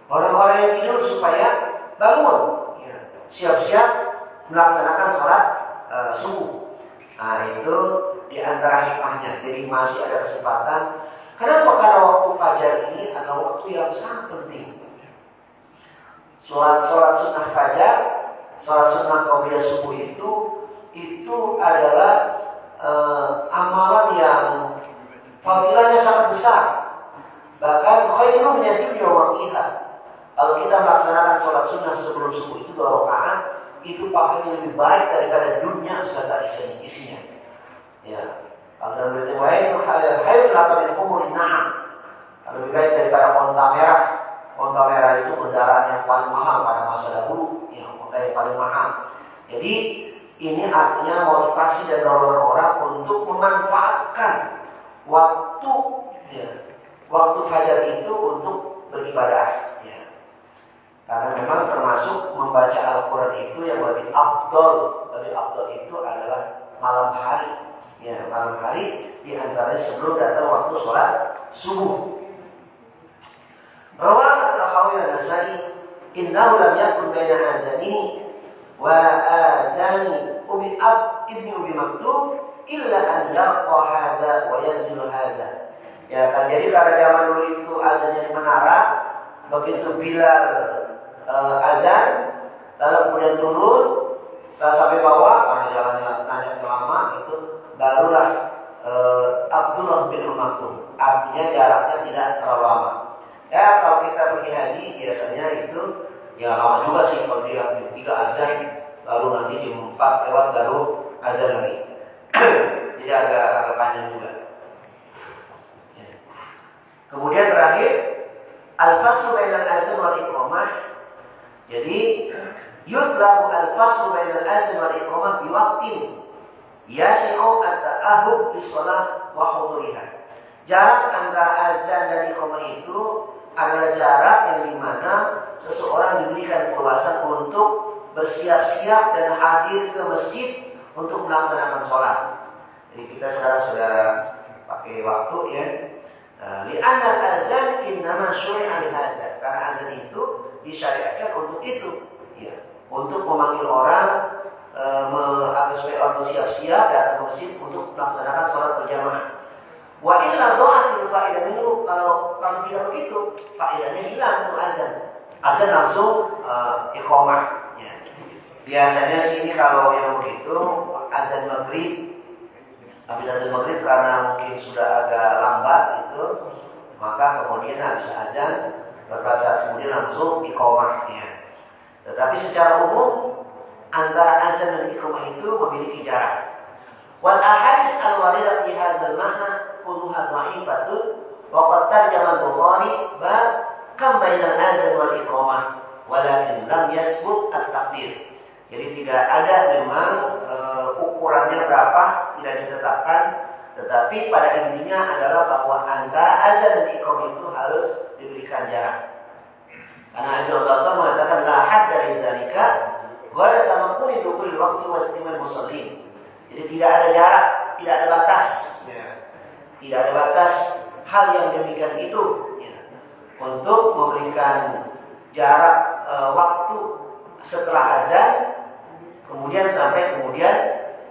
Orang-orang yang tidur supaya bangun, ya, siap-siap melaksanakan sholat subuh. Nah itu di antara hikmahnya. Jadi masih ada kesempatan. Kenapa? Karena waktu fajar ini adalah waktu yang sangat penting. Sholat sunnah fajar, sholat sunnah qabliyah subuh itu adalah amalan yang fadilahnya sangat besar. Bahkan khairu minad dunya wa fiha. Kalau kita melaksanakan sholat sunnah sebelum subuh itu 2 rakaat, itu pahalanya lebih baik daripada dunia beserta isinya. Ya. Kalau dalam berita lain, khairul laka min humurin na'am. Lebih baik daripada onta merah. Onta merah itu kendaraan yang paling mahal pada masa dahulu, yang onta yang paling mahal. Jadi ini artinya motivasi dan dorongan orang untuk memanfaatkan waktu fajar itu untuk beribadah. Ya. Karena memang termasuk membaca Al-Quran itu yang lebih afdol. Lebih afdol itu adalah malam hari. Ya, malam hari di antaranya sebelum datang waktu sholat subuh. Rawah At-Tahawi An-Nasai, innahu lam yakun baina azani wa azani ibni Ubi Maktub illa an yalqa hadha wa yanzilu hadha. Ya kan, jadi pada zaman dulu itu azannya di menara, begitu Bilal azan, lalu kemudian turun, setelah sampai bawah karena jalannya nanjak lama itu, barulah Abdullah bin Maktum. Artinya jaraknya tidak terlalu lama. Ya kalau kita pergi haji biasanya itu ya lama juga sih, kalau dia jam 3 azan, lalu nanti jam 4 lewat baru azan lagi. Jadi agak panjang juga. Kemudian terakhir al-faslu bainal azan wal iqamah. Jadi yutlabu al-faslu bainal azan wal iqamah bi waqtin yasi'u at-ta'ahub bis shalah wa huduriha. Jarak antara azan dan iqamah itu adalah jarak yang dimana seseorang diberikan keluasan untuk bersiap-siap dan hadir ke masjid untuk melaksanakan sholat. Jadi kita sekarang sudah pakai waktu ya. Li'anna al-azan innama syuri'a lihazan. Karena azan itu disyariatkan untuk itu, ya, untuk memanggil orang supaya orang siap-siap datang ke masjid untuk melaksanakan sholat berjamaah. Wa illa dha'atil fa'idah minhu, kalau tidak begitu faedahnya hilang untuk azan. Azan langsung iqamah. Ya. Biasanya sih ini kalau yang begitu azan maghrib, habis azan maghrib karena mungkin sudah agak lambat itu, maka kemudian habis azan beberapa saat kemudian langsung iqamah. Ya. Tetapi secara umum antara azan dan iqamah itu memiliki jarak. Wal ahadits al-waridah fi hadzal ma'na kulluha dha'ifatun wa qad tarjama al-Bukhari bab kam bainal azan wal iqamah walakin lam yasbut at-taqdir. Jadi tidak ada memang ukurannya berapa, tidak ditetapkan, tetapi pada intinya adalah bahwa antara azan dan iqamah itu harus diberikan jarak. Karena Ibnu Battal mengatakan la hadda li zalika wa la tamakkuni dukhul waqti wa istimal musallin. Jadi tidak ada jarak, tidak ada batas, ya. Tidak ada batas hal yang demikian itu, ya, untuk memberikan jarak waktu setelah azan, kemudian sampai kemudian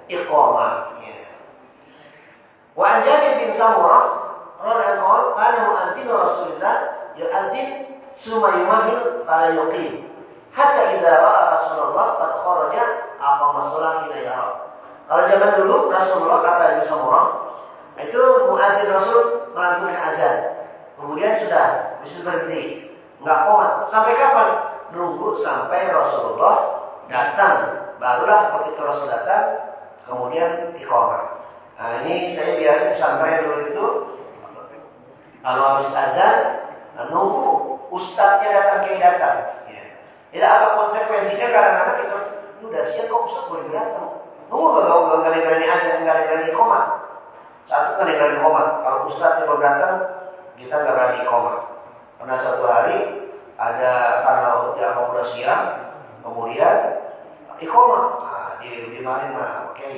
iqamah. Ya. Wa an Jabir bin Samurah radhiyallahu anhu kana muazzin Rasulullah yu'adzin summa yumahil fala yuqim hatta idza ra'a Rasulullah qad kharaja aqama shalah ila yara. Kalau zaman dulu Rasulullah, kata Ibnu Samurah, itu muazzin Rasul melantunkan azan, kemudian sudah bisa berhenti, nggak qomat. Sampai kapan? Nunggu sampai Rasulullah datang, barulah begitu Rasul datang, kemudian iqamah. Nah ini saya biasa pesantren dulu itu, kalau habis azan, nunggu ustadznya datang. Ya. Tidak apa konsekuensinya, kadang-kadang kita udah siap kok ustadz boleh datang. Nunggu gak berani azan, gak berani iqamah. Satu kan berani iqamah. Kalau ustadznya belum datang, kita gak berani iqamah. Karena satu hari ada karena jamaah udah siang, kemudian iqamah. Nah, di mana oke.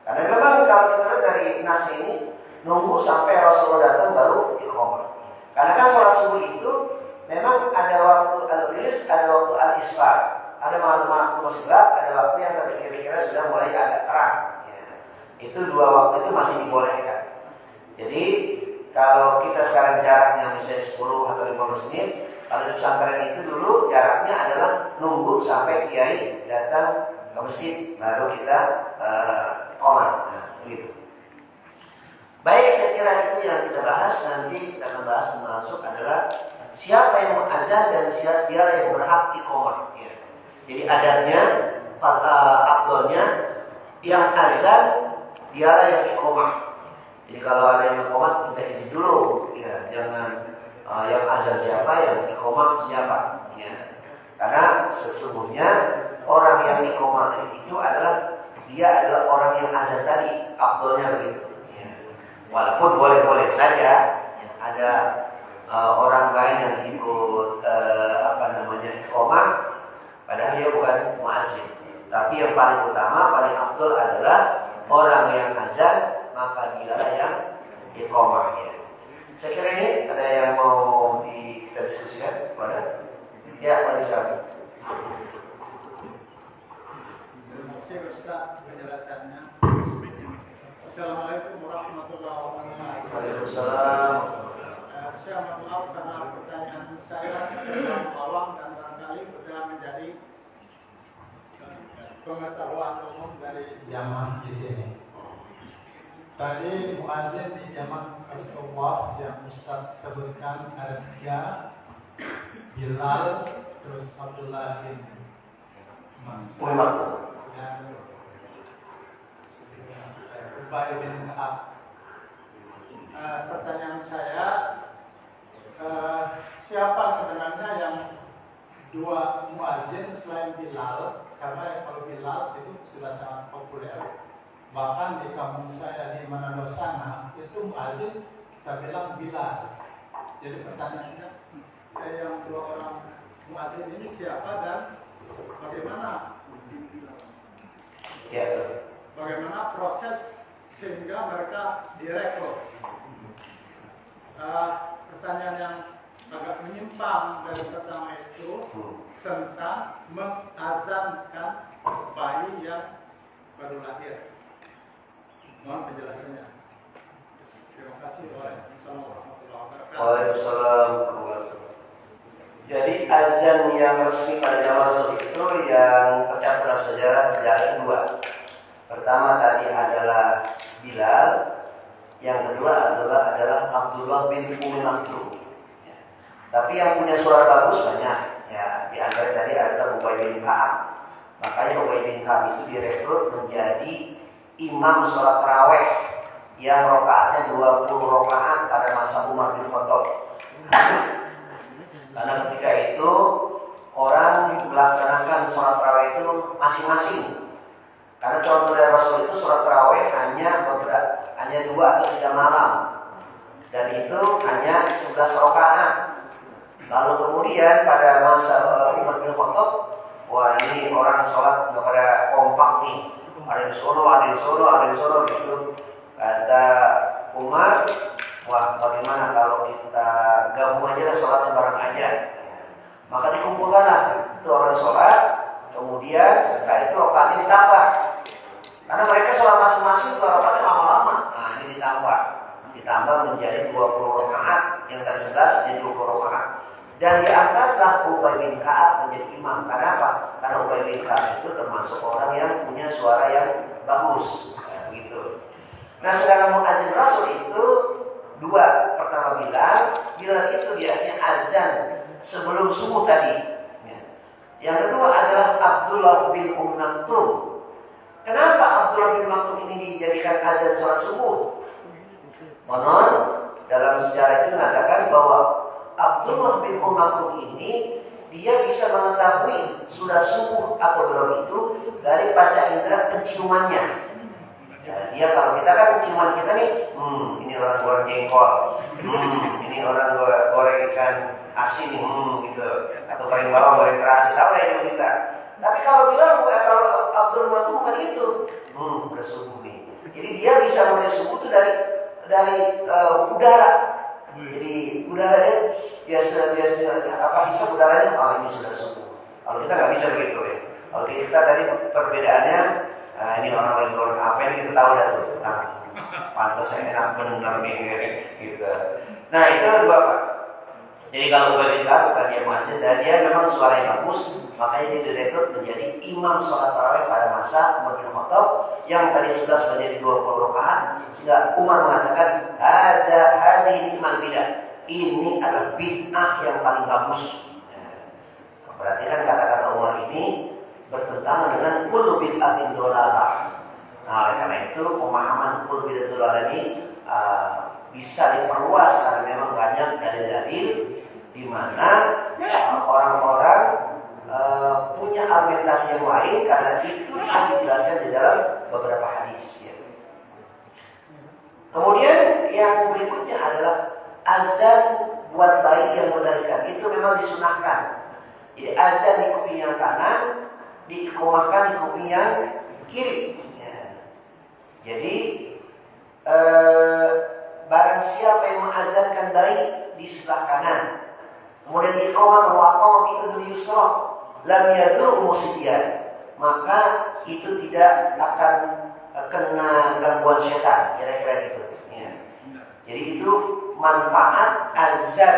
Karena memang kalau kita lihat dari nas ini, nunggu sampai Rasulullah datang baru iqamah. Karena kan sholat subuh itu memang ada waktu al-qilis, ada waktu isfar. Ada waktu masih gelap, ada waktu yang kira-kira sudah mulai agak terang. Ya. Itu dua waktu itu masih dibolehkan. Jadi kalau kita sekarang jaraknya misalnya 10 atau 15 menit, kalau di pesantren itu dulu jaraknya adalah nunggu sampai kiai datang ke masjid, baru kita qomat. Nah, begitu. Baik, saya kira itu yang kita bahas. Nanti kita akan bahas termasuk adalah siapa yang mengazan dan siapa dia yang berhak iqamah. Ya. Jadi adanya, afdalnya yang azan dialah yang iqamah. Jadi kalau ada yang iqamah kita izin dulu, ya, jangan yang azan siapa, yang iqamah siapa. Ya. Karena sesungguhnya orang yang iqamah itu adalah dia adalah orang yang azan tadi, afdalnya begitu. Walaupun boleh-boleh saja ada orang lain yang ikut iqamah, padahal dia bukan muazzin. Tapi yang paling utama, paling afdal adalah orang yang azan, maka dia yang iqamah. Saya kira ini ada yang mau kita diskusikan, pada? Ya, Pak Isam. Terima kasih Ustaz penjelasannya. Assalamualaikum warahmatullahi wabarakatuh. Waalaikumsalam. Saya mohon maaf karena pertanyaan saya tentang awam dan barangkali sudah menjadi pengetahuan umum dari jamaah di sini. Tadi muazin di jamaah Rasulullah yang Ustaz sebutkan ada 3, Bilal, terus Abdullah bin Muhammad. Ubay bin Ka'ab. Pertanyaan saya, siapa sebenarnya yang 2 muazin selain Bilal? Karena kalau Bilal itu sudah sangat populer. Bahkan di kampung saya di Manado sana itu muazin kita bilang Bilal. Jadi pertanyaannya, yang 2 orang muazin ini siapa dan bagaimana? Ya. Bagaimana proses sehingga mereka direkrut? Pertanyaan yang agak menyimpang dari pertama itu tentang mengazankan bayi yang baru lahir. Mohon penjelasannya. Terima kasih. Waalaikumsalam warahmatullahi wabarakatuh. Waalaikumsalam. Jadi azan yang resmi pada zaman Rasul itu yang tercatat dalam sejarah 2. Pertama tadi adalah Bilal, yang kedua adalah Abdullah bin Ummi Maktum. Ya. Tapi yang punya suara bagus banyak. Ya, di antara tadi adalah Ubay bin Ka'ab. Makanya Ubay bin Ka'ab itu direkrut menjadi imam sholat taraweh yang rakaatnya 20 rakaat pada masa Umar bin Khattab. Karena ketika itu orang melaksanakan sholat taraweh itu masing-masing. Karena contoh dari Rasul itu sholat taraweh hanya 2 atau 3 malam, dan itu hanya 11 rakaat. Lalu kemudian pada masa Umar bin Khattab, wah ini orang sholat udah pada kompak nih, ada di sono gitu. Kata Umar, wah bagaimana kalau kita gabung aja lah sholatnya bareng aja. Maka dikumpulkanlah itu orang sholat, kemudian setelah itu rakaatnya ditambah. Karena mereka sholat masing-masing itu rakaatnya lama-lama. Nah ini ditambah menjadi 20 rakaat, yang tadi 11 jadi 20 rakaat. Dan diangkatlah Ubay bin Ka'ab menjadi imam. Karena apa? Karena Ubay bin Ka'ab itu termasuk orang yang punya suara yang bagus. Nah, begitu. Nah sedangkan muazin Rasul itu 2. Pertama Bilal itu biasanya azan sebelum subuh tadi. Yang kedua adalah Abdullah bin Ummi Maktum. Kenapa Abdullah bin Maktum ini dijadikan azan sholat subuh? Konon dalam sejarah itu mengatakan bahwa Abdullah bin Ummi Maktum ini dia bisa mengetahui sudah subuh atau belum itu dari panca indera penciumannya. Ya, dia kalau kita kan penciuman kita nih, ini orang goreng jengkol, ini orang goreng ikan asin nih, gitu, atau goreng bawang, goreng terasi, tahu lah itu kita. Tapi kalau bilang kalau Abdul Maktum bukan itu, udah subuh nih. Jadi dia bisa melihat subuh itu dari udara. Jadi udaranya biasa hisap udaranya, ini sudah subuh. Kalau kita nggak bisa begitu ya. Kalau kita tadi perbedaannya, ini orang lagi goreng apa yang kita tahu dah tuh. Nah, pantas saya enak benar nih gitu. Nah itu dua Pak. Jadi kalau Ubay bin Ka'ab bukan dia muazzin dan dia memang suaranya bagus, makanya dia direkrut menjadi imam sholat tarawih pada masa Umar bin Khattab yang tadi sudah menjadi 20 rakaat, sehingga Umar mengatakan hadhihi iman bidah, ini adalah bid'ah yang paling bagus. Berarti kan kata-kata Umar ini bertentangan dengan kullu bid'atin dolalah. Nah, oleh karena itu pemahaman kullu bid'atin dolalah ini bisa diperluas karena memang banyak dalil-dalil di mana orang-orang punya argumentasi yang lain karena itu dijelaskan di dalam beberapa hadis. Ya. Kemudian yang berikutnya adalah azan buat bayi yang melahirkan, itu memang disunahkan. Jadi azan di kuping yang kanan, diiqomahkan di kuping yang kiri. Ya. Jadi barang siapa yang mengazankan bayi di sebelah kanan, kemudian diiqomah wa itu di yusra, lam yadur musibyan, maka itu tidak akan kena gangguan setan, kira-kira gitu. Ya. Jadi itu manfaat azan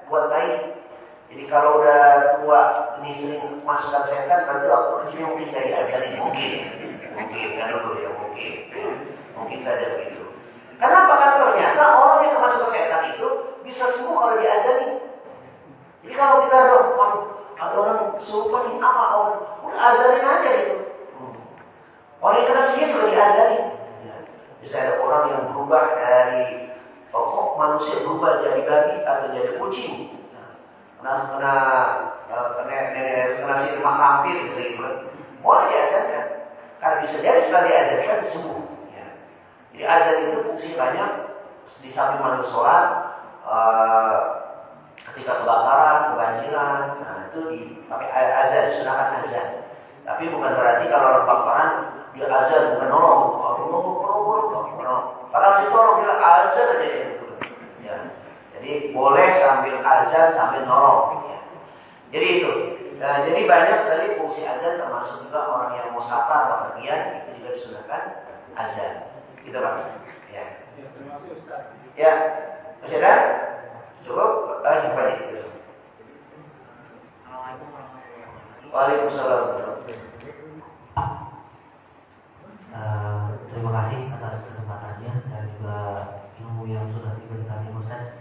buat bayi. Jadi kalau udah tua ini sering masukkan setan, nanti waktu kecilnya mungkin jadi azan ini mungkin kan dulu ya mungkin saja begitu. Kenapa? Kan ternyata orang yang kemasukan setan itu bisa sembuh kalau diazani. Jadi kalau kita ada orang kesurupan ini apa orang udah azanin aja gitu. Orang yang kena sihir juga diazani. Ya. Bisa ada orang yang berubah dari manusia berubah jadi babi atau jadi kucing. Kena sihir mak lampir bisa gitu. Boleh diazankan. Karena bisa jadi setelah diazankan sembuh. Ya. Jadi azan itu fungsi banyak. Di samping manusia sholat, ketika kebakaran, kebanjiran, nah itu dipakai azan, disunahkan azan. Tapi bukan berarti kalau orang kebakaran dia azan bukan nolong. Kalau ditolong dia azan aja gitu. Ya. Jadi boleh sambil azan sambil nolong. Ya. Jadi itu. Nah, jadi banyak sekali fungsi azan, termasuk juga orang yang mau safar bepergian itu juga disunahkan azan. Gitu Pak. Ya. Terima kasih Ustaz. Ya. Masih ada? Cukup? Yang banyak itu. Waalaikumsalam. Terima kasih atas kesempatannya dan juga ilmu yang sudah diberikan Ustaz.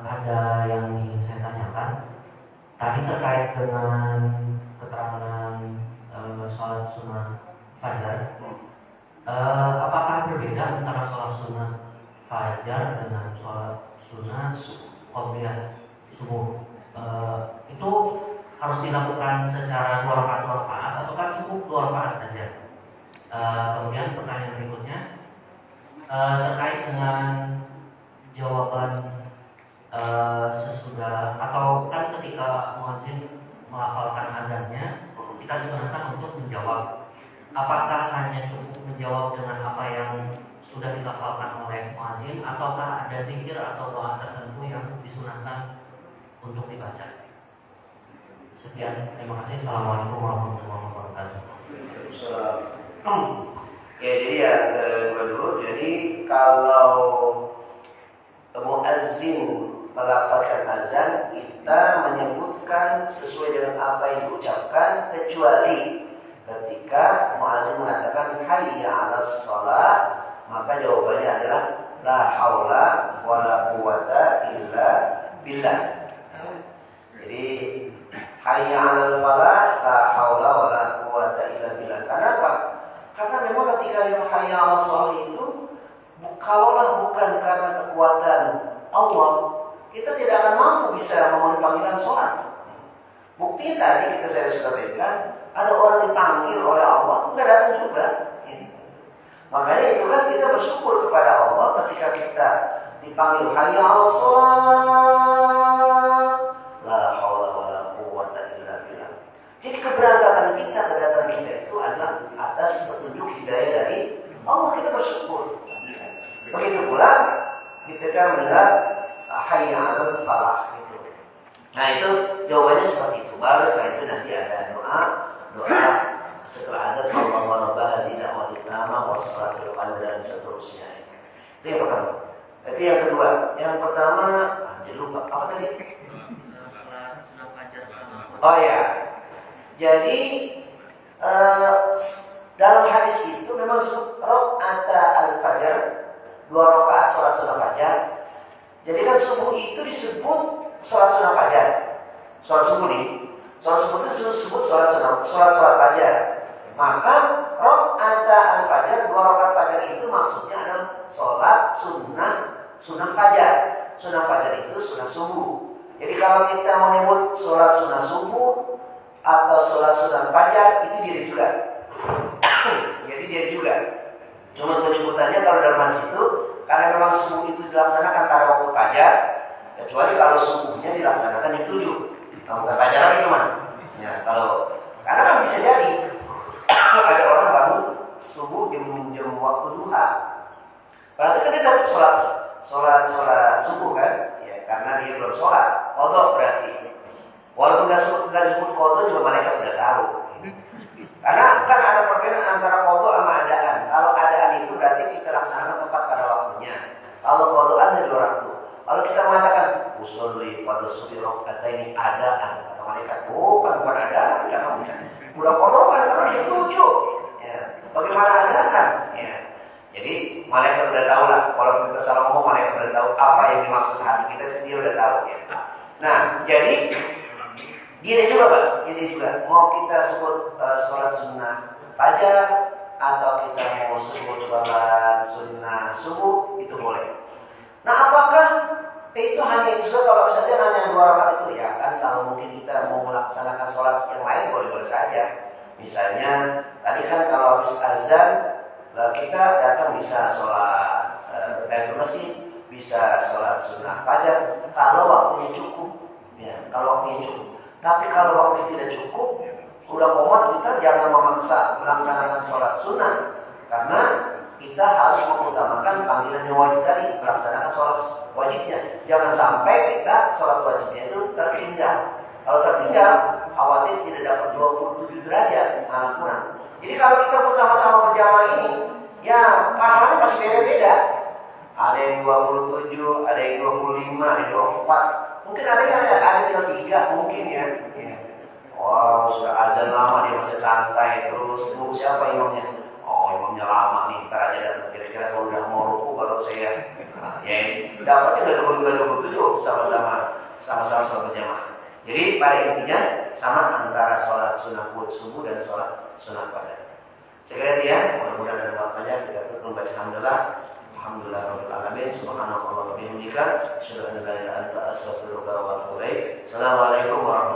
Ada yang ingin saya tanyakan. Tadi terkait dengan keterangan sholat sunnah fajar. Apakah berbeda antara sholat sunnah fajar dengan sholat sunnah qobliyah subuh? Itu harus dilakukan secara 2 rakaat atau kan cukup 2 rakaat saja? Kemudian pertanyaan berikutnya terkait dengan jawaban sesudah atau kan ketika muadzin melafalkan azannya, kita disunahkan untuk menjawab. Apakah hanya cukup menjawab dengan apa yang sudah dilafalkan oleh muadzin, ataukah ada zikir atau doa tertentu yang disunahkan untuk dibaca? Sekian, terima kasih. Assalamualaikum warahmatullahi wabarakatuh. Ya jadi ya dulu. Jadi kalau muazzin melafalkan azan, kita menyebutkan sesuai dengan apa yang diucapkan, kecuali ketika muazzin mengatakan hayya 'alas shalah, maka jawabannya adalah la haula wala quwata illa billah. Jadi hayya 'alal falah, la haula wala quwata illa billah. Kenapa? Karena memang ketika hayya 'alas shalah itu kalaulah bukan karena kekuatan Allah, kita tidak akan mampu bisa memenuhi panggilan sholat. Buktinya tadi saya sudah berikan, ada orang dipanggil oleh Allah, enggak datang juga. Makanya itu kan kita bersyukur kepada Allah ketika kita dipanggil hayya 'alas shalah, la haula wala quwwata illa billah. Jadi keberangkatan kita, kedatangan kita itu adalah atas petunjuk hidayah dari Allah, kita bersyukur. Begitu pula kita mendengar hayya 'alal falah gitu. Nah itu jawabannya seperti itu. Baru setelah itu nanti ada doa setelah azan, Allahumma rabbana zidna wa titama wa salatul qadr dan seterusnya. Itu yang pertama. Itu yang kedua. Yang pertama, jangan lupa apa tadi? Oh ya. Jadi dalam hadis itu memang rakaat al-fajr, 2 rakaat salat sunnah fajar. Jadi kan subuh itu disebut salat sunnah fajar. Salat subuh itu disebut salat fajar. Maka rakaat al-fajr, 2 rakaat fajar itu maksudnya adalah salat sunnah fajar. Sunnah fajar itu sunnah subuh. Jadi kalau kita menyebut salat sunnah subuh atau salat sunnah fajar, itu dia juga. Jadi dia juga. Cuma penyebutannya kalau dalam hadis itu, karena memang subuh itu dilaksanakan pada waktu fajar, kecuali kalau subuhnya dilaksanakan jam 7. Nah, bukan fajar lagi teman. Ya, karena kan bisa jadi ada orang bangun subuh jam waktu duha. Berarti kan dia tetap sholat subuh kan? Ya, karena dia belum sholat. Qadha berarti. Walaupun nggak sebut qadha juga malaikat udah tahu. Karena kan ada perbedaan antara qadha sama adaan. Kalau adaan itu berarti kita laksanakan tepat pada waktunya. Kalau qadhaan di luar waktu. Kalau kita mengatakan usolli pada subuh rakaat ini adaan, kata malaikat, bukan adaan, jangan udah qadhaan karena dia 7. Ya. Bagaimana adaan? Ya. Jadi malaikat udah tahu lah. Kalau kita salah ngomong, malaikat udah tahu apa yang dimaksud hati kita, dia udah tahu. Ya. Nah, jadi gini juga Pak, jadi juga mau kita sebut sholat sunnah fajar atau kita mau sebut sholat sunnah subuh, itu boleh. Nah, apakah itu hanya itu saja? Kalau misalnya hanya 2 rakaat itu, ya kan, kalau mungkin kita mau melaksanakan sholat yang lain boleh-boleh saja. Misalnya tadi kan kalau habis azan kita datang bisa sholat ke masjid, bisa sholat sunnah fajar kalau waktunya cukup. Ya, kalau waktunya cukup. Tapi kalau waktu tidak cukup, udah komat, kita jangan memaksa melaksanakan sholat sunnah, karena kita harus mengutamakan panggilan yang wajib tadi, melaksanakan sholat wajibnya. Jangan sampai kita sholat wajibnya itu tertinggal. Kalau tertinggal, khawatir tidak dapat 27 derajat, kurang. Jadi kalau kita pun sama-sama berjamaah ini, ya pahalanya masih beda-beda. Ada yang 27, ada yang 25, ada yang 24. Mungkin ada yang tinggal 3 mungkin ya. Wow, sudah azan lama dia masih santai terus. Itu siapa imamnya? Oh, imamnya lama nih. Ntar aja datang, kira-kira kalau udah mau ruku baru saya. Ya dapatnya nggak 27 sama-sama berjamaah. Jadi pada intinya sama antara sholat sunnah subuh dan sholat sunnah fajar. Saya kira dia, mudah-mudahan ada manfaatnya. Kita tutup membaca alhamdulillah. Alhamdulillah rabbil alamin, subhanallahi wa bihamdihi, asyhadu an la ilaha illa anta, astaghfiruka wa atubu ilaik. Assalamualaikum warahmatullahi wabarakatuh.